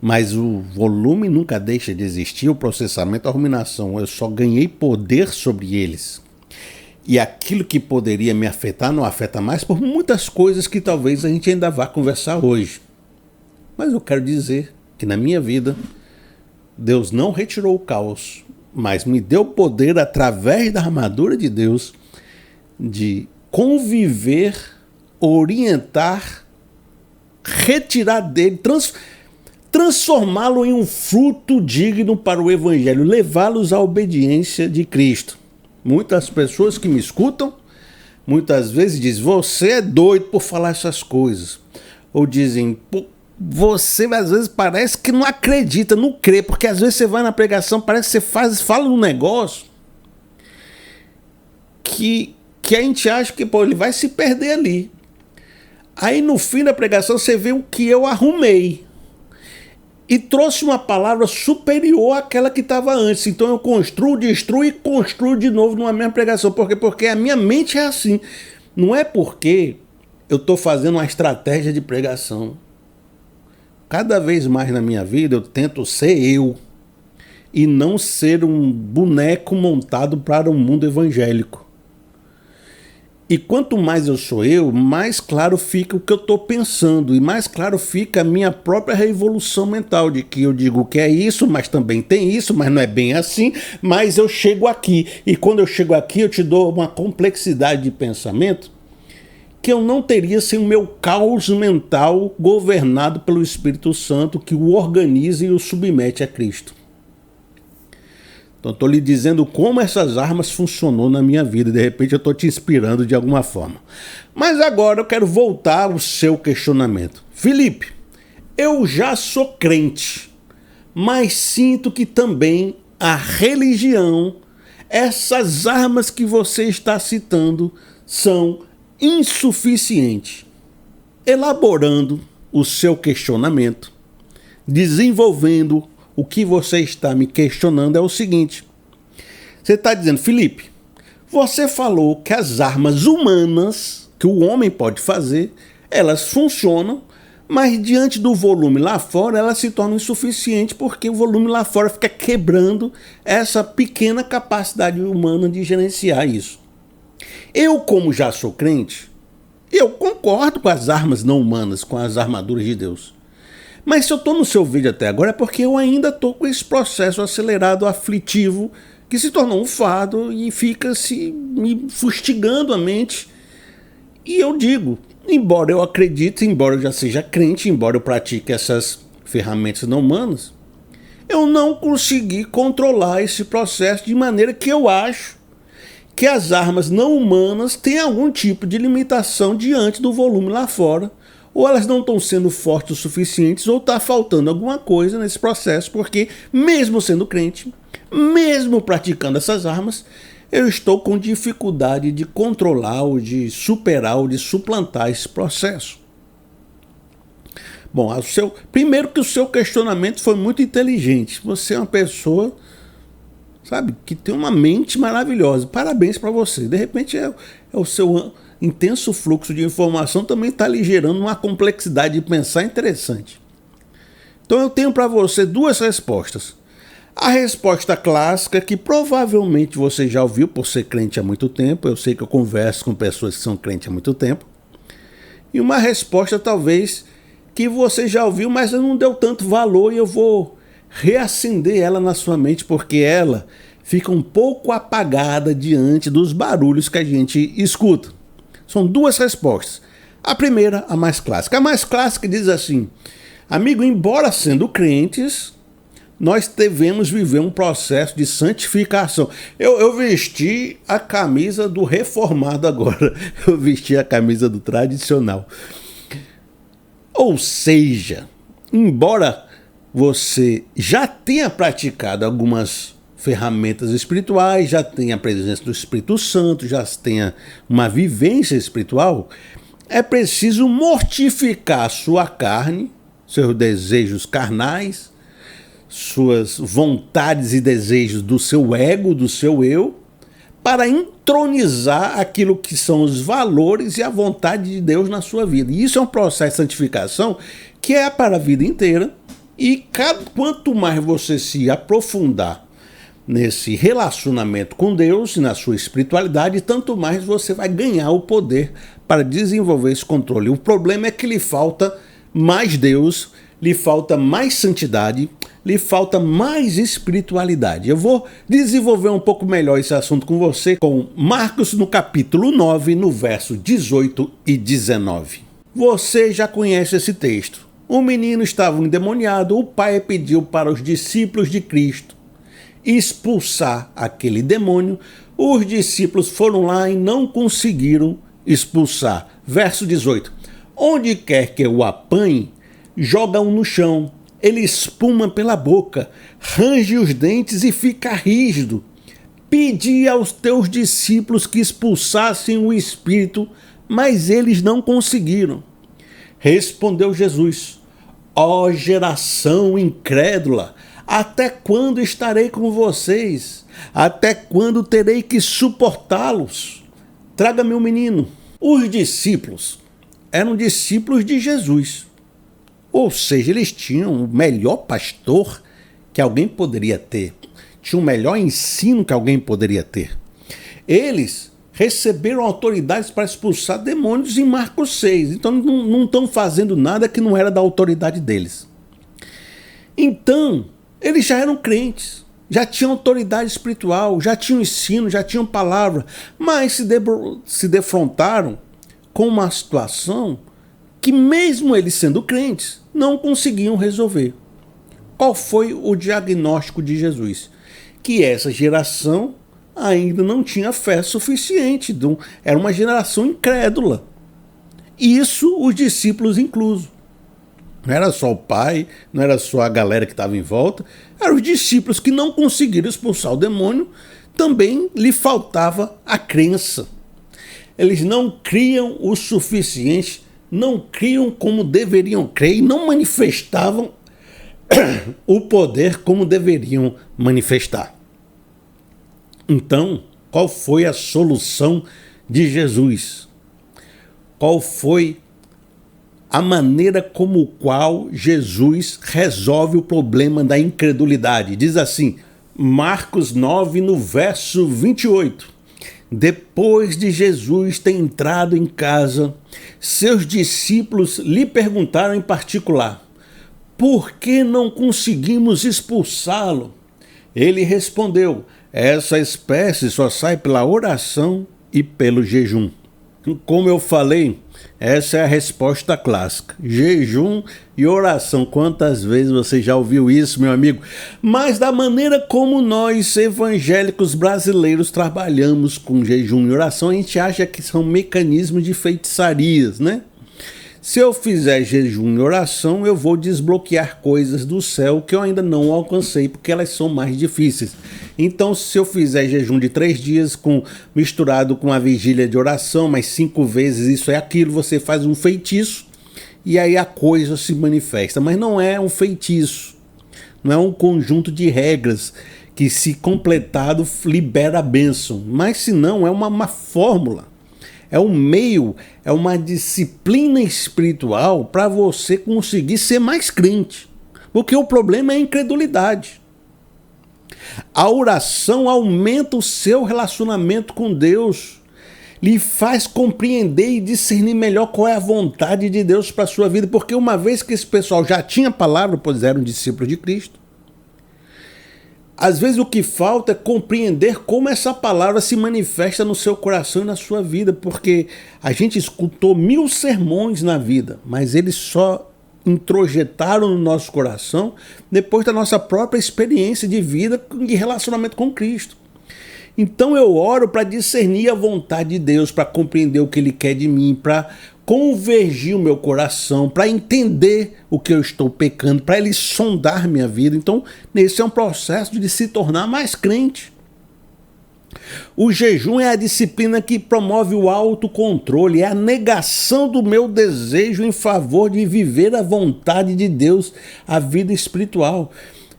Mas o volume nunca deixa de existir, o processamento, a ruminação. Eu só ganhei poder sobre eles. E aquilo que poderia me afetar não afeta mais por muitas coisas que talvez a gente ainda vá conversar hoje. Mas eu quero dizer que na minha vida, Deus não retirou o caos, mas me deu poder através da armadura de Deus de conviver, orientar, retirar dele, transformá-lo em um fruto digno para o Evangelho, levá-los à obediência de Cristo. Muitas pessoas que me escutam, muitas vezes dizem, você é doido por falar essas coisas. Ou dizem, você às vezes parece que não acredita, não crê, porque às vezes você vai na pregação, parece que você fala um negócio que a gente acha que ele vai se perder ali. Aí no fim da pregação você vê o que eu arrumei. E trouxe uma palavra superior àquela que estava antes. Então eu construo, destruo e construo de novo numa mesma pregação. Por quê? Porque a minha mente é assim. Não é porque eu estou fazendo uma estratégia de pregação. Cada vez mais na minha vida eu tento ser eu. E não ser um boneco montado para um mundo evangélico. E quanto mais eu sou eu, mais claro fica o que eu estou pensando. E mais claro fica a minha própria revolução mental. De que eu digo que é isso, mas também tem isso, mas não é bem assim. Mas eu chego aqui. E quando eu chego aqui, eu te dou uma complexidade de pensamento que eu não teria sem o meu caos mental governado pelo Espírito Santo, que o organiza e o submete a Cristo. Então estou lhe dizendo como essas armas funcionou na minha vida. De repente eu estou te inspirando de alguma forma. Mas agora eu quero voltar ao seu questionamento. Felipe, eu já sou crente, mas sinto que também a religião, essas armas que você está citando, são insuficientes. Elaborando o seu questionamento, desenvolvendo o que você está me questionando é o seguinte. Você está dizendo, Felipe, você falou que as armas humanas que o homem pode fazer, elas funcionam, mas diante do volume lá fora, elas se tornam insuficientes porque o volume lá fora fica quebrando essa pequena capacidade humana de gerenciar isso. Eu, como já sou crente, eu concordo com as armas não humanas, com as armaduras de Deus. Mas se eu estou no seu vídeo até agora é porque eu ainda estou com esse processo acelerado, aflitivo, que se tornou um fardo e fica me fustigando a mente. E eu digo, embora eu acredite, embora eu já seja crente, embora eu pratique essas ferramentas não humanas, eu não consegui controlar esse processo de maneira que eu acho que as armas não humanas têm algum tipo de limitação diante do volume lá fora. Ou elas não estão sendo fortes o suficientes, ou está faltando alguma coisa nesse processo, porque mesmo sendo crente, mesmo praticando essas armas, eu estou com dificuldade de controlar, ou de superar, ou de suplantar esse processo. Bom, primeiro que o seu questionamento foi muito inteligente. Você é uma pessoa, sabe, que tem uma mente maravilhosa. Parabéns para você. De repente é o seu intenso fluxo de informação também está lhe gerando uma complexidade de pensar interessante. Então eu tenho para você duas respostas. A resposta clássica, que provavelmente você já ouviu por ser crente há muito tempo. Eu sei que eu converso com pessoas que são crentes há muito tempo. E uma resposta talvez que você já ouviu, mas não deu tanto valor, e eu vou reacender ela na sua mente, porque ela fica um pouco apagada diante dos barulhos que a gente escuta. São duas respostas. A primeira, a mais clássica. A mais clássica diz assim: amigo, embora sendo crentes, nós devemos viver um processo de santificação. Eu vesti a camisa do reformado agora. Eu vesti a camisa do tradicional. Ou seja, embora você já tenha praticado algumas ferramentas espirituais, já tenha a presença do Espírito Santo, já tenha uma vivência espiritual, é preciso mortificar sua carne, seus desejos carnais, suas vontades e desejos do seu ego, do seu eu, para entronizar aquilo que são os valores e a vontade de Deus na sua vida. E isso é um processo de santificação que é para a vida inteira, e quanto mais você se aprofundar nesse relacionamento com Deus e na sua espiritualidade, tanto mais você vai ganhar o poder para desenvolver esse controle. O problema é que lhe falta mais Deus, lhe falta mais santidade, lhe falta mais espiritualidade. Eu vou desenvolver um pouco melhor esse assunto com você com Marcos no capítulo 9, no verso 18 e 19. Você já conhece esse texto. O menino estava endemoniado, o pai pediu para os discípulos de Cristo expulsar aquele demônio. Os discípulos foram lá e não conseguiram expulsar. Verso 18. Onde quer que o apanhe, joga-o no chão. Ele espuma pela boca, range os dentes e fica rígido. Pedi aos teus discípulos que expulsassem o espírito, mas eles não conseguiram. Respondeu Jesus: ó geração incrédula, até quando estarei com vocês? Até quando terei que suportá-los? Traga-me o menino. Os discípulos eram discípulos de Jesus. Ou seja, eles tinham o melhor pastor que alguém poderia ter. Tinham o melhor ensino que alguém poderia ter. Eles receberam autoridades para expulsar demônios em Marcos 6. Então não estão fazendo nada que não era da autoridade deles. Então, eles já eram crentes, já tinham autoridade espiritual, já tinham ensino, já tinham palavra, mas se defrontaram com uma situação que mesmo eles sendo crentes, não conseguiam resolver. Qual foi o diagnóstico de Jesus? Que essa geração ainda não tinha fé suficiente, era uma geração incrédula. Isso os discípulos inclusos. Não era só o pai, não era só a galera que estava em volta, eram os discípulos que não conseguiram expulsar o demônio, também lhe faltava a crença. Eles não criam o suficiente, não criam como deveriam crer e não manifestavam o poder como deveriam manifestar. Então, qual foi a solução de Jesus? Qual foi a maneira como qual Jesus resolve o problema da incredulidade? Diz assim, Marcos 9, no verso 28. Depois de Jesus ter entrado em casa, seus discípulos lhe perguntaram em particular: por que não conseguimos expulsá-lo? Ele respondeu: essa espécie só sai pela oração e pelo jejum. Como eu falei, essa é a resposta clássica. Jejum e oração. Quantas vezes você já ouviu isso, meu amigo? Mas da maneira como nós, evangélicos brasileiros, trabalhamos com jejum e oração, a gente acha que são mecanismos de feitiçarias, né? Se eu fizer jejum e oração, eu vou desbloquear coisas do céu que eu ainda não alcancei, porque elas são mais difíceis. Então, se eu fizer jejum de 3 dias misturado com a vigília de oração, mais 5 vezes isso é aquilo, você faz um feitiço e aí a coisa se manifesta. Mas não é um feitiço, não é um conjunto de regras que, se completado, libera a bênção. Mas se não, é uma fórmula. É um meio, é uma disciplina espiritual para você conseguir ser mais crente. Porque o problema é a incredulidade. A oração aumenta o seu relacionamento com Deus, lhe faz compreender e discernir melhor qual é a vontade de Deus para a sua vida. Porque uma vez que esse pessoal já tinha palavra, pois eram discípulos de Cristo, às vezes o que falta é compreender como essa palavra se manifesta no seu coração e na sua vida, porque a gente escutou 1000 sermões na vida, mas eles só introjetaram no nosso coração depois da nossa própria experiência de vida e relacionamento com Cristo. Então eu oro para discernir a vontade de Deus, para compreender o que Ele quer de mim, para convergir o meu coração, para entender o que eu estou pecando, para Ele sondar minha vida. Então, esse é um processo de se tornar mais crente. O jejum é a disciplina que promove o autocontrole, é a negação do meu desejo em favor de viver a vontade de Deus, a vida espiritual.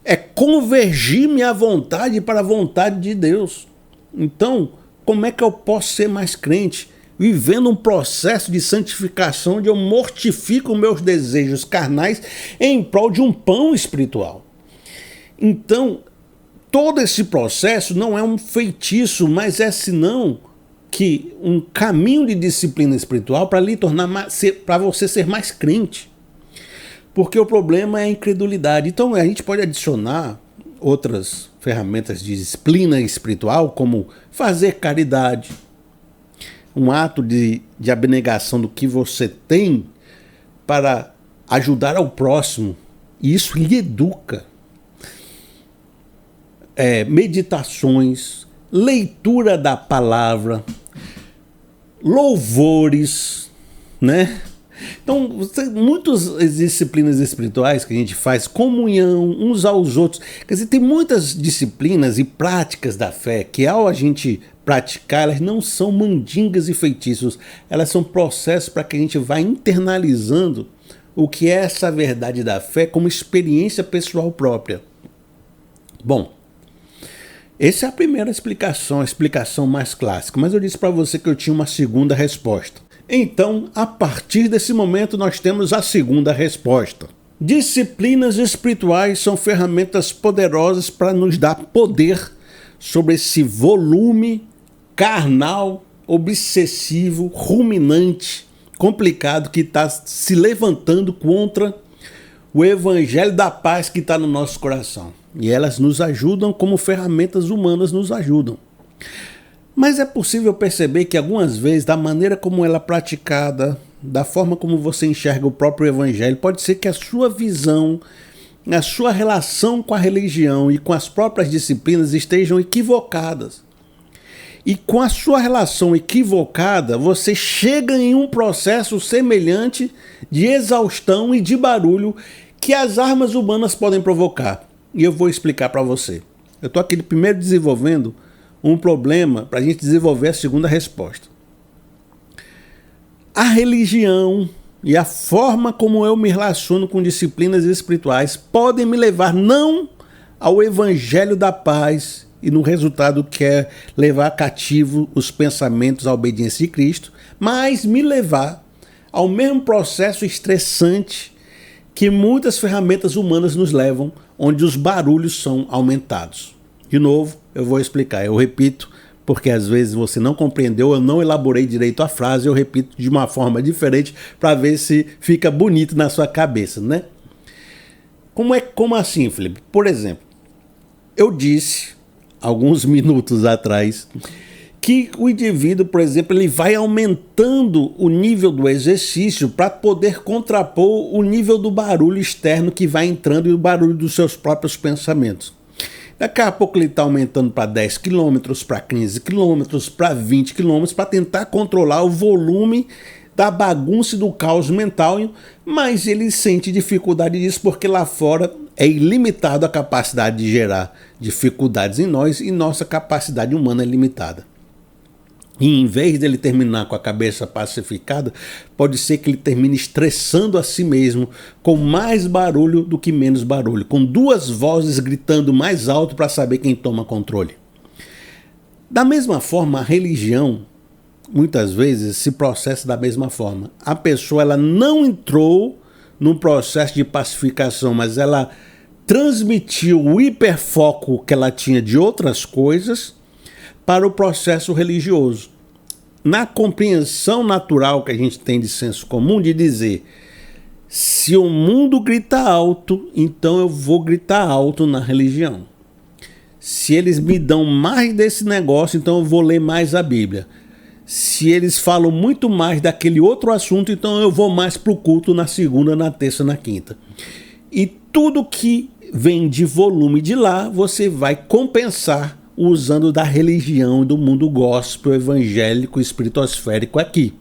É convergir minha vontade para a vontade de Deus. Então, como é que eu posso ser mais crente? Vivendo um processo de santificação onde eu mortifico meus desejos carnais em prol de um pão espiritual. Então, todo esse processo não é um feitiço, mas é senão que um caminho de disciplina espiritual para lhe tornar para você ser mais crente. Porque o problema é a incredulidade. Então a gente pode adicionar outras ferramentas de disciplina espiritual, como fazer caridade, um ato de abnegação do que você tem para ajudar ao próximo. E isso lhe educa. Meditações, leitura da palavra, louvores, né? Então, muitas disciplinas espirituais que a gente faz, comunhão uns aos outros. Quer dizer, tem muitas disciplinas e práticas da fé que, ao a gente praticar, elas não são mandingas e feitiços. Elas são processos para que a gente vá internalizando o que é essa verdade da fé como experiência pessoal própria. Bom, essa é a primeira explicação, a explicação mais clássica. Mas eu disse para você que eu tinha uma segunda resposta. Então, a partir desse momento, nós temos a segunda resposta. Disciplinas espirituais são ferramentas poderosas para nos dar poder sobre esse volume carnal, obsessivo, ruminante, complicado que está se levantando contra o evangelho da paz que está no nosso coração. E elas nos ajudam como ferramentas humanas nos ajudam. Mas é possível perceber que algumas vezes, da maneira como ela é praticada, da forma como você enxerga o próprio evangelho, pode ser que a sua visão, a sua relação com a religião e com as próprias disciplinas estejam equivocadas. E com a sua relação equivocada, você chega em um processo semelhante de exaustão e de barulho que as armas humanas podem provocar. E eu vou explicar para você. Eu estou aqui primeiro desenvolvendo um problema para a gente desenvolver a segunda resposta. A religião e a forma como eu me relaciono com disciplinas espirituais podem me levar não ao evangelho da paz e no resultado que é levar cativo os pensamentos à obediência de Cristo, mas me levar ao mesmo processo estressante que muitas ferramentas humanas nos levam, onde os barulhos são aumentados. De novo, eu vou explicar, eu repito, porque às vezes você não compreendeu, eu não elaborei direito a frase, eu repito de uma forma diferente para ver se fica bonito na sua cabeça, né? Como assim, Felipe? Por exemplo, eu disse, alguns minutos atrás, que o indivíduo, por exemplo, ele vai aumentando o nível do exercício para poder contrapor o nível do barulho externo que vai entrando e o barulho dos seus próprios pensamentos. Daqui a pouco ele está aumentando para 10 km, para 15 km, para 20 km, para tentar controlar o volume da bagunça e do caos mental, mas ele sente dificuldade disso porque lá fora é ilimitado a capacidade de gerar dificuldades em nós e nossa capacidade humana é limitada. E em vez dele terminar com a cabeça pacificada, pode ser que ele termine estressando a si mesmo com mais barulho do que menos barulho, com duas vozes gritando mais alto para saber quem toma controle. Da mesma forma, a religião muitas vezes se processa da mesma forma. A pessoa ela não entrou num processo de pacificação, mas ela transmitiu o hiperfoco que ela tinha de outras coisas para o processo religioso. Na compreensão natural que a gente tem de senso comum de dizer, se o mundo grita alto, então eu vou gritar alto na religião. Se eles me dão mais desse negócio, então eu vou ler mais a Bíblia. Se eles falam muito mais daquele outro assunto, então eu vou mais para o culto na segunda, na terça, na quinta. E tudo que vem de volume de lá, você vai compensar usando da religião, do mundo gospel, evangélico, espiritosférico aqui.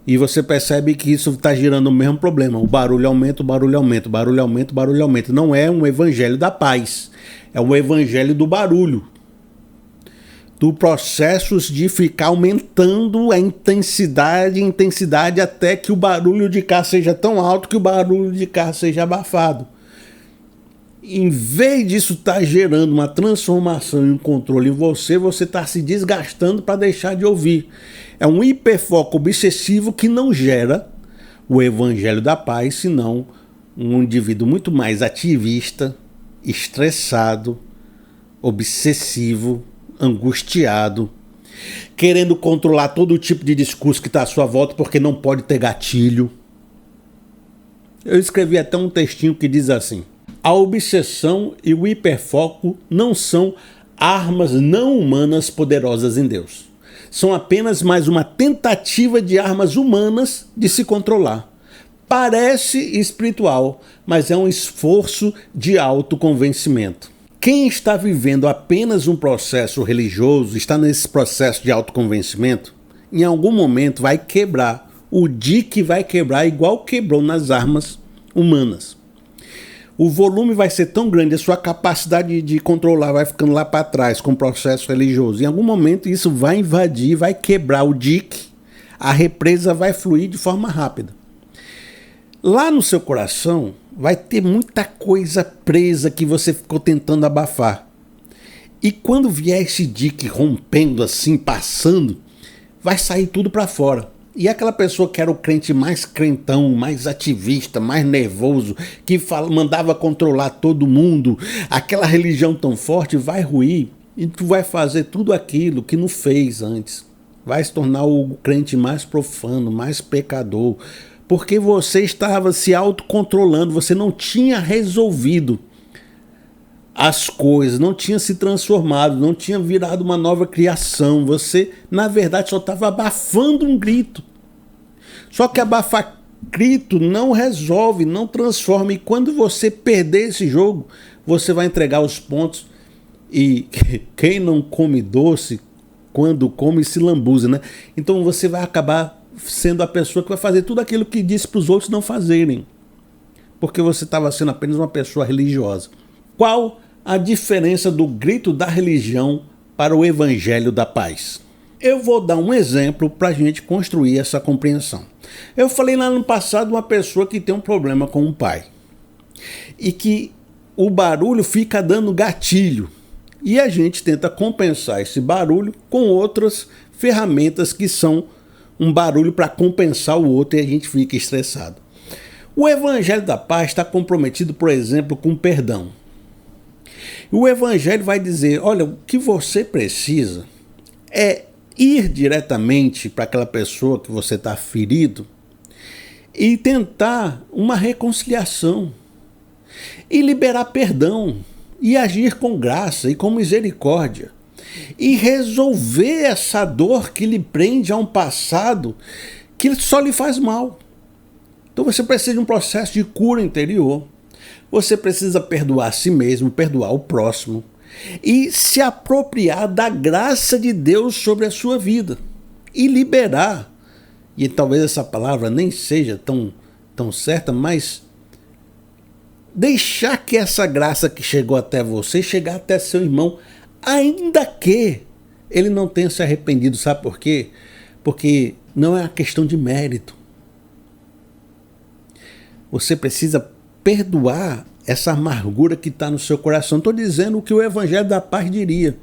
E você percebe que isso está gerando o mesmo problema. O barulho aumenta, o barulho aumenta, o barulho aumenta, o barulho aumenta. Não é um evangelho da paz, é um evangelho do barulho. Do processo de ficar aumentando a intensidade até que o barulho de cá seja tão alto que o barulho de cá seja abafado. Em vez disso estar gerando uma transformação e um controle em você, você está se desgastando para deixar de ouvir. É um hiperfoco obsessivo que não gera o evangelho da paz, senão um indivíduo muito mais ativista, estressado, obsessivo, angustiado, querendo controlar todo tipo de discurso que está à sua volta porque não pode ter gatilho. Eu escrevi até um textinho que diz assim: a obsessão e o hiperfoco não são armas não humanas poderosas em Deus. São apenas mais uma tentativa de armas humanas de se controlar. Parece espiritual, mas é um esforço de autoconvencimento. Quem está vivendo apenas um processo religioso, está nesse processo de autoconvencimento, em algum momento vai quebrar. O dique vai quebrar igual quebrou nas armas humanas. O volume vai ser tão grande, a sua capacidade de controlar vai ficando lá para trás com o processo religioso. Em algum momento isso vai invadir, vai quebrar o dique, a represa vai fluir de forma rápida. Lá no seu coração vai ter muita coisa presa que você ficou tentando abafar. E quando vier esse dique rompendo assim, passando, vai sair tudo para fora. E aquela pessoa que era o crente mais crentão, mais ativista, mais nervoso, que mandava controlar todo mundo, aquela religião tão forte vai ruir e tu vai fazer tudo aquilo que não fez antes. Vai se tornar o crente mais profano, mais pecador, porque você estava se autocontrolando, você não tinha resolvido as coisas, não tinha se transformado, não tinha virado uma nova criação. Você, na verdade, só estava abafando um grito. Só que abafar grito não resolve, não transforma. E quando você perder esse jogo, você vai entregar os pontos. E quem não come doce, quando come, se lambuza, né? Então você vai acabar sendo a pessoa que vai fazer tudo aquilo que disse para os outros não fazerem. Porque você estava sendo apenas uma pessoa religiosa. Qual a diferença do grito da religião para o evangelho da paz? Eu vou dar um exemplo para a gente construir essa compreensão. Eu falei lá no passado uma pessoa que tem um problema com o pai. E que o barulho fica dando gatilho. E a gente tenta compensar esse barulho com outras ferramentas que são um barulho para compensar o outro e a gente fica estressado. O evangelho da paz está comprometido, por exemplo, com perdão. O evangelho vai dizer, olha, o que você precisa é ir diretamente para aquela pessoa que você está ferido e tentar uma reconciliação e liberar perdão e agir com graça e com misericórdia e resolver essa dor que lhe prende a um passado que só lhe faz mal. Então você precisa de um processo de cura interior. Você precisa perdoar a si mesmo, perdoar o próximo e se apropriar da graça de Deus sobre a sua vida e liberar. E talvez essa palavra nem seja tão certa, mas deixar que essa graça que chegou até você chegar até seu irmão, ainda que ele não tenha se arrependido. Sabe por quê? Porque não é uma questão de mérito. Você precisa perdoar essa amargura que está no seu coração. Estou dizendo o que o evangelho da paz diria.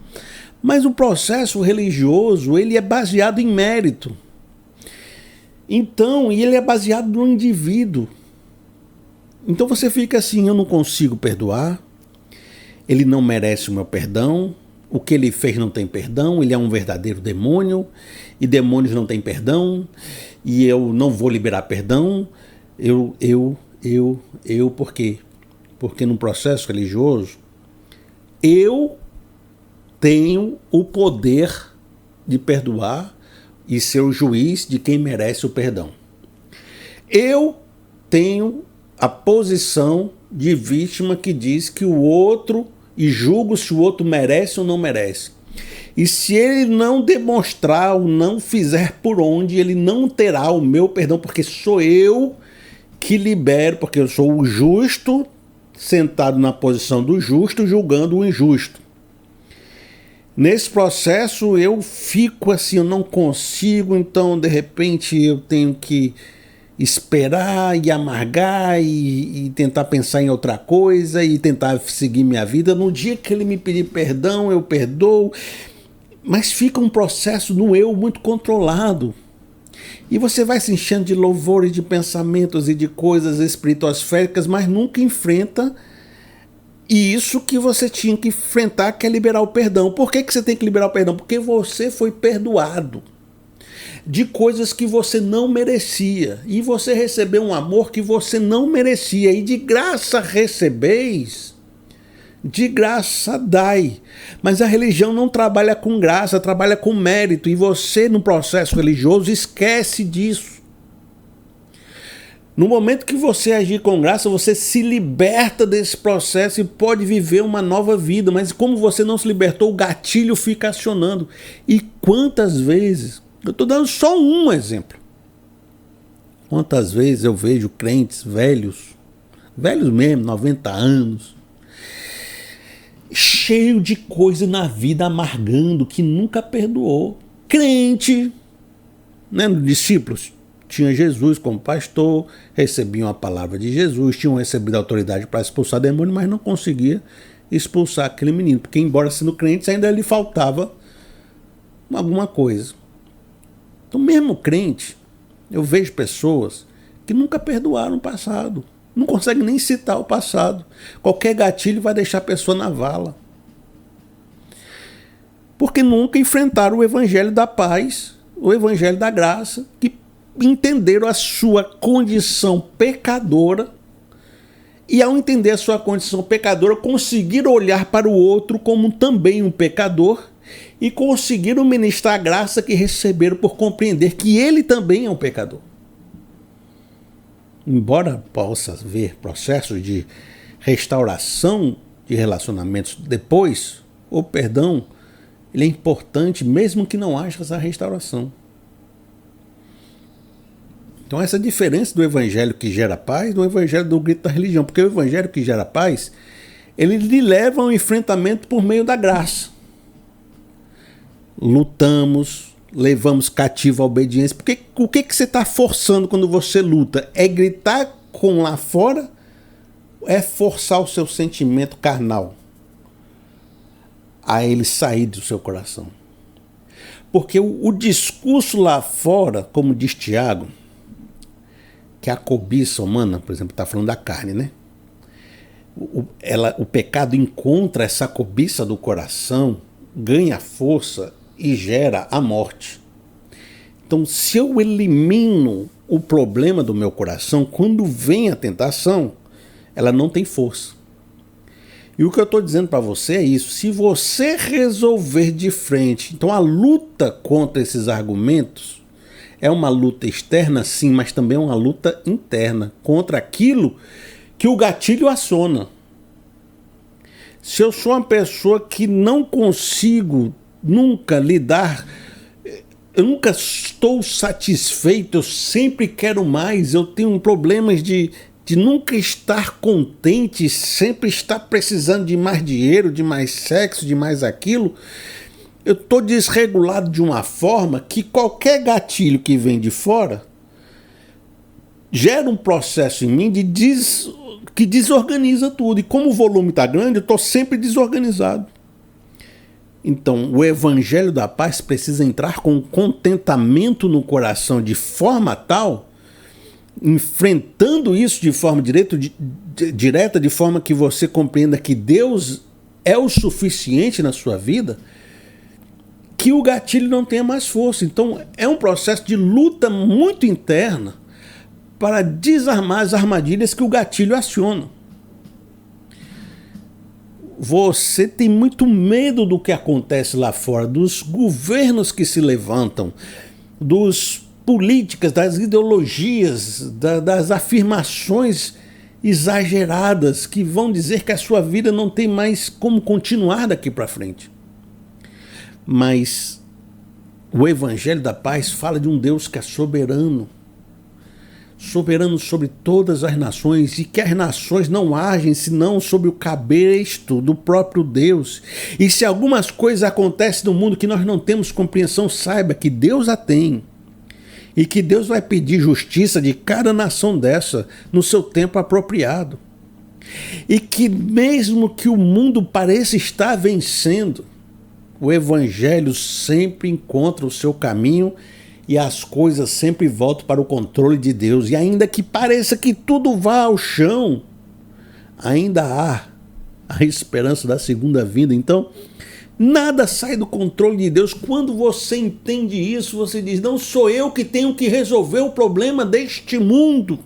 Mas o processo religioso, ele é baseado em mérito. Então, ele é baseado no indivíduo. Então você fica assim, eu não consigo perdoar, ele não merece o meu perdão, o que ele fez não tem perdão, ele é um verdadeiro demônio, e demônios não têm perdão, e eu não vou liberar perdão. Por quê? Porque no processo religioso, eu tenho o poder de perdoar e ser o juiz de quem merece o perdão. Eu tenho a posição de vítima que diz que o outro, e julgo se o outro merece ou não merece. E se ele não demonstrar ou não fizer por onde, ele não terá o meu perdão, porque sou eu que libero, porque eu sou o justo, sentado na posição do justo, julgando o injusto. Nesse processo eu fico assim, eu não consigo, então de repente eu tenho que esperar e amargar e tentar pensar em outra coisa e tentar seguir minha vida. No dia que ele me pedir perdão, eu perdoo, mas fica um processo no eu muito controlado. E você vai se enchendo de louvores, de pensamentos e de coisas espirituosféricas, mas nunca enfrenta isso que você tinha que enfrentar, que é liberar o perdão. Por que você tem que liberar o perdão? Porque você foi perdoado. de coisas que você não merecia. E você recebeu um amor que você não merecia. E de graça recebeis, de graça dai. Mas a religião não trabalha com graça, trabalha com mérito. E você, no processo religioso, esquece disso. No momento que você agir com graça, você se liberta desse processo e pode viver uma nova vida. Mas como você não se libertou, o gatilho fica acionando. E quantas vezes, eu estou dando só um exemplo. Quantas vezes eu vejo crentes velhos mesmo, 90 anos, cheio de coisa na vida, amargando, que nunca perdoou. Crente, né, discípulos. Tinha Jesus como pastor, recebiam a palavra de Jesus, tinham recebido autoridade para expulsar demônio, mas não conseguia expulsar aquele menino, porque embora sendo crente, ainda lhe faltava alguma coisa. Então, mesmo crente, eu vejo pessoas que nunca perdoaram o passado, não conseguem nem citar o passado. Qualquer gatilho vai deixar a pessoa na vala. Porque nunca enfrentaram o evangelho da paz, o evangelho da graça, que entenderam a sua condição pecadora e, ao entender a sua condição pecadora, conseguiram olhar para o outro como também um pecador e conseguiram ministrar a graça que receberam por compreender que ele também é um pecador. Embora possa haver processos de restauração de relacionamentos depois, o perdão ele é importante mesmo que não haja essa restauração. Então essa é a diferença do evangelho que gera paz do evangelho do grito da religião. Porque o evangelho que gera paz, ele lhe leva ao enfrentamento por meio da graça. Lutamos, levamos cativo a obediência. Porque o que você está forçando quando você luta? É gritar com lá fora? É forçar o seu sentimento carnal a ele sair do seu coração? Porque o discurso lá fora, como diz Tiago, que a cobiça humana, por exemplo, está falando da carne, né? O pecado encontra essa cobiça do coração, ganha força e gera a morte. Então, se eu elimino o problema do meu coração, quando vem a tentação, ela não tem força. E o que eu estou dizendo para você é isso. Se você resolver de frente, então a luta contra esses argumentos é uma luta externa, sim, mas também é uma luta interna contra aquilo que o gatilho aciona. Se eu sou uma pessoa que não consigo nunca lidar, eu nunca estou satisfeito, eu sempre quero mais, eu tenho problemas de nunca estar contente, sempre estar precisando de mais dinheiro, de mais sexo, de mais aquilo, eu estou desregulado de uma forma que qualquer gatilho que vem de fora gera um processo em mim que desorganiza tudo. E como o volume está grande, eu estou sempre desorganizado. Então, o evangelho da paz precisa entrar com contentamento no coração de forma tal, enfrentando isso de forma direta, de forma que você compreenda que Deus é o suficiente na sua vida, que o gatilho não tenha mais força. Então é um processo de luta muito interna para desarmar as armadilhas que o gatilho aciona. Você tem muito medo do que acontece lá fora, dos governos que se levantam, dos políticas, das ideologias, das afirmações exageradas que vão dizer que a sua vida não tem mais como continuar daqui para frente. Mas o evangelho da paz fala de um Deus que é soberano, soberano sobre todas as nações, e que as nações não agem senão sob o cabresto do próprio Deus. E se algumas coisas acontecem no mundo que nós não temos compreensão, saiba que Deus a tem. E que Deus vai pedir justiça de cada nação dessa no seu tempo apropriado. E que mesmo que o mundo pareça estar vencendo, o evangelho sempre encontra o seu caminho e as coisas sempre voltam para o controle de Deus. E ainda que pareça que tudo vá ao chão, ainda há a esperança da segunda vinda. Então, Nada sai do controle de Deus. Quando você entende isso, você diz: não sou eu que tenho que resolver o problema deste mundo,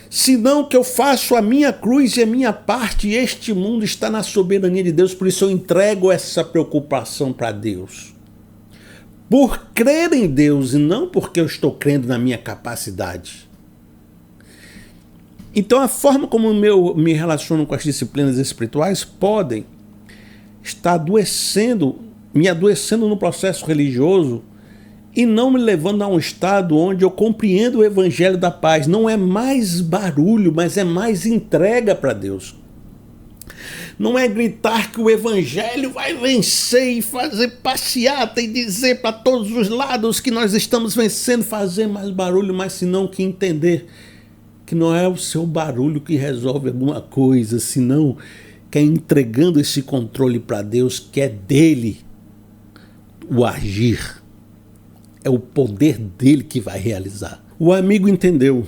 senão que eu faço a minha cruz e a minha parte, e este mundo está na soberania de Deus. Por isso eu entrego essa preocupação para Deus, por crer em Deus e não porque eu estou crendo na minha capacidade. Então a forma como eu me relaciono com as disciplinas espirituais podem estar me adoecendo no processo religioso e não me levando a um estado onde eu compreendo o evangelho da paz. Não é mais barulho, mas é mais entrega para Deus. Não é gritar que o evangelho vai vencer e fazer passeata e dizer para todos os lados que nós estamos vencendo, fazer mais barulho, mas senão que entender que não é o seu barulho que resolve alguma coisa, senão que é entregando esse controle para Deus, que é dele o agir. É o poder dele que vai realizar. O amigo entendeu.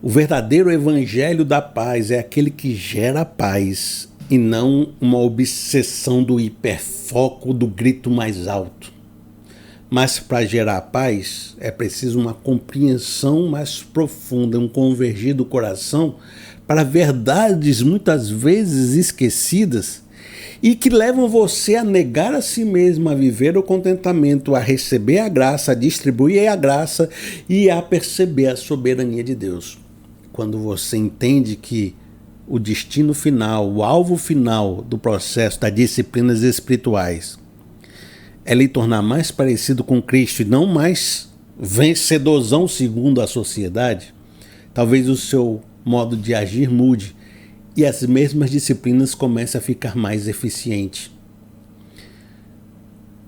O verdadeiro evangelho da paz é aquele que gera paz e não uma obsessão do hiperfoco, do grito mais alto. Mas para gerar paz é preciso uma compreensão mais profunda, um convergir do coração para verdades muitas vezes esquecidas e que levam você a negar a si mesmo, a viver o contentamento, a receber a graça, a distribuir a graça e a perceber a soberania de Deus. Quando você entende que o destino final, o alvo final do processo das disciplinas espirituais é lhe tornar mais parecido com Cristo e não mais vencedorzão segundo a sociedade, talvez o seu modo de agir mude e as mesmas disciplinas comecem a ficar mais eficientes.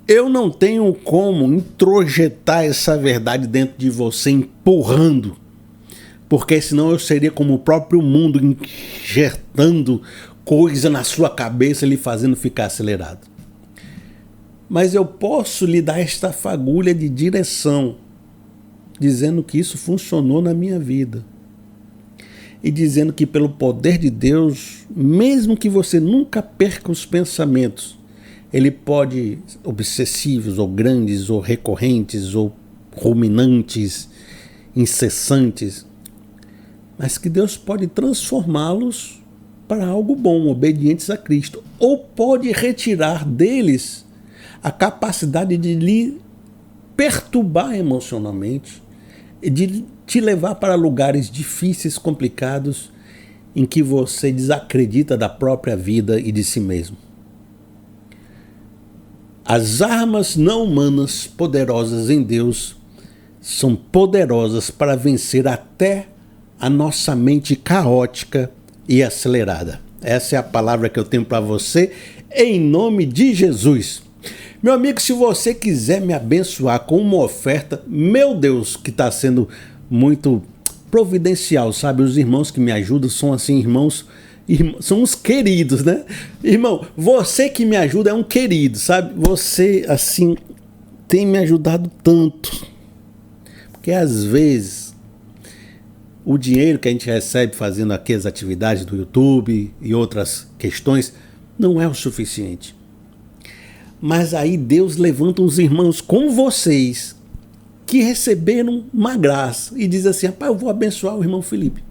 Eu não tenho como introjetar essa verdade dentro de você empurrando, porque senão eu seria como o próprio mundo injetando coisa na sua cabeça e lhe fazendo ficar acelerado. Mas eu posso lhe dar esta fagulha de direção, dizendo que isso funcionou na minha vida. E dizendo que pelo poder de Deus, mesmo que você nunca perca os pensamentos, ele pode, obsessivos, ou grandes, ou recorrentes, ou ruminantes, incessantes, mas que Deus pode transformá-los para algo bom, obedientes a Cristo. Ou pode retirar deles a capacidade de lhe perturbar emocionalmente e de te levar para lugares difíceis, complicados, em que você desacredita da própria vida e de si mesmo. As armas não humanas poderosas em Deus são poderosas para vencer até a nossa mente caótica e acelerada. Essa é a palavra que eu tenho para você, em nome de Jesus. Meu amigo, se você quiser me abençoar com uma oferta, meu Deus, que está sendo muito providencial, sabe? Os irmãos que me ajudam são assim, irmãos, são uns queridos, né? Irmão, você que me ajuda é um querido, sabe? Você, assim, tem me ajudado tanto. Porque às vezes o dinheiro que a gente recebe fazendo aqui as atividades do YouTube e outras questões não é o suficiente. Mas aí Deus levanta uns irmãos como vocês que receberam uma graça e diz assim: rapaz, eu vou abençoar o irmão Felipe,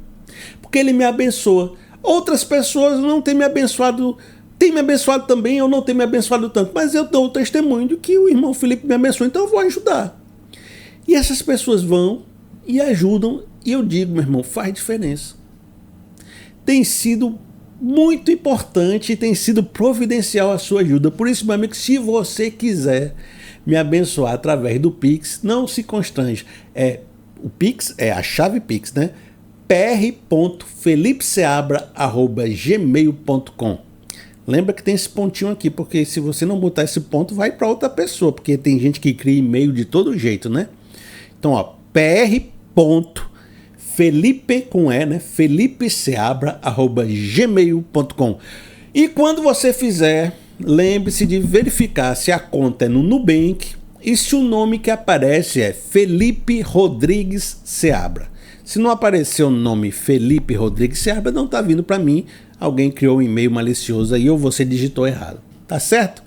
porque ele me abençoa. Outras pessoas não têm me abençoado, têm me abençoado também, eu não tenho me abençoado tanto, mas eu dou o testemunho de que o irmão Felipe me abençoou, então eu vou ajudar. E essas pessoas vão e ajudam, e eu digo, meu irmão, faz diferença. Tem sido muito importante, tem sido providencial a sua ajuda. Por isso, meu amigo, se você quiser me abençoar através do Pix, não se constrange. O Pix é a chave Pix, né? pr.felipeseabra@gmail.com. Lembra que tem esse pontinho aqui, porque se você não botar esse ponto, vai para outra pessoa, porque tem gente que cria e-mail de todo jeito, né? Então, ó, pr.felipe com E, né? felipeseabra@gmail.com. E quando você fizer, lembre-se de verificar se a conta é no Nubank e se o nome que aparece é Felipe Rodrigues Seabra. Se não apareceu o nome Felipe Rodrigues Serba, não tá vindo para mim. Alguém criou um e-mail malicioso aí ou você digitou errado. Tá certo?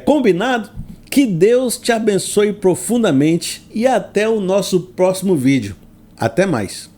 Combinado? Que Deus te abençoe profundamente e até o nosso próximo vídeo. Até mais.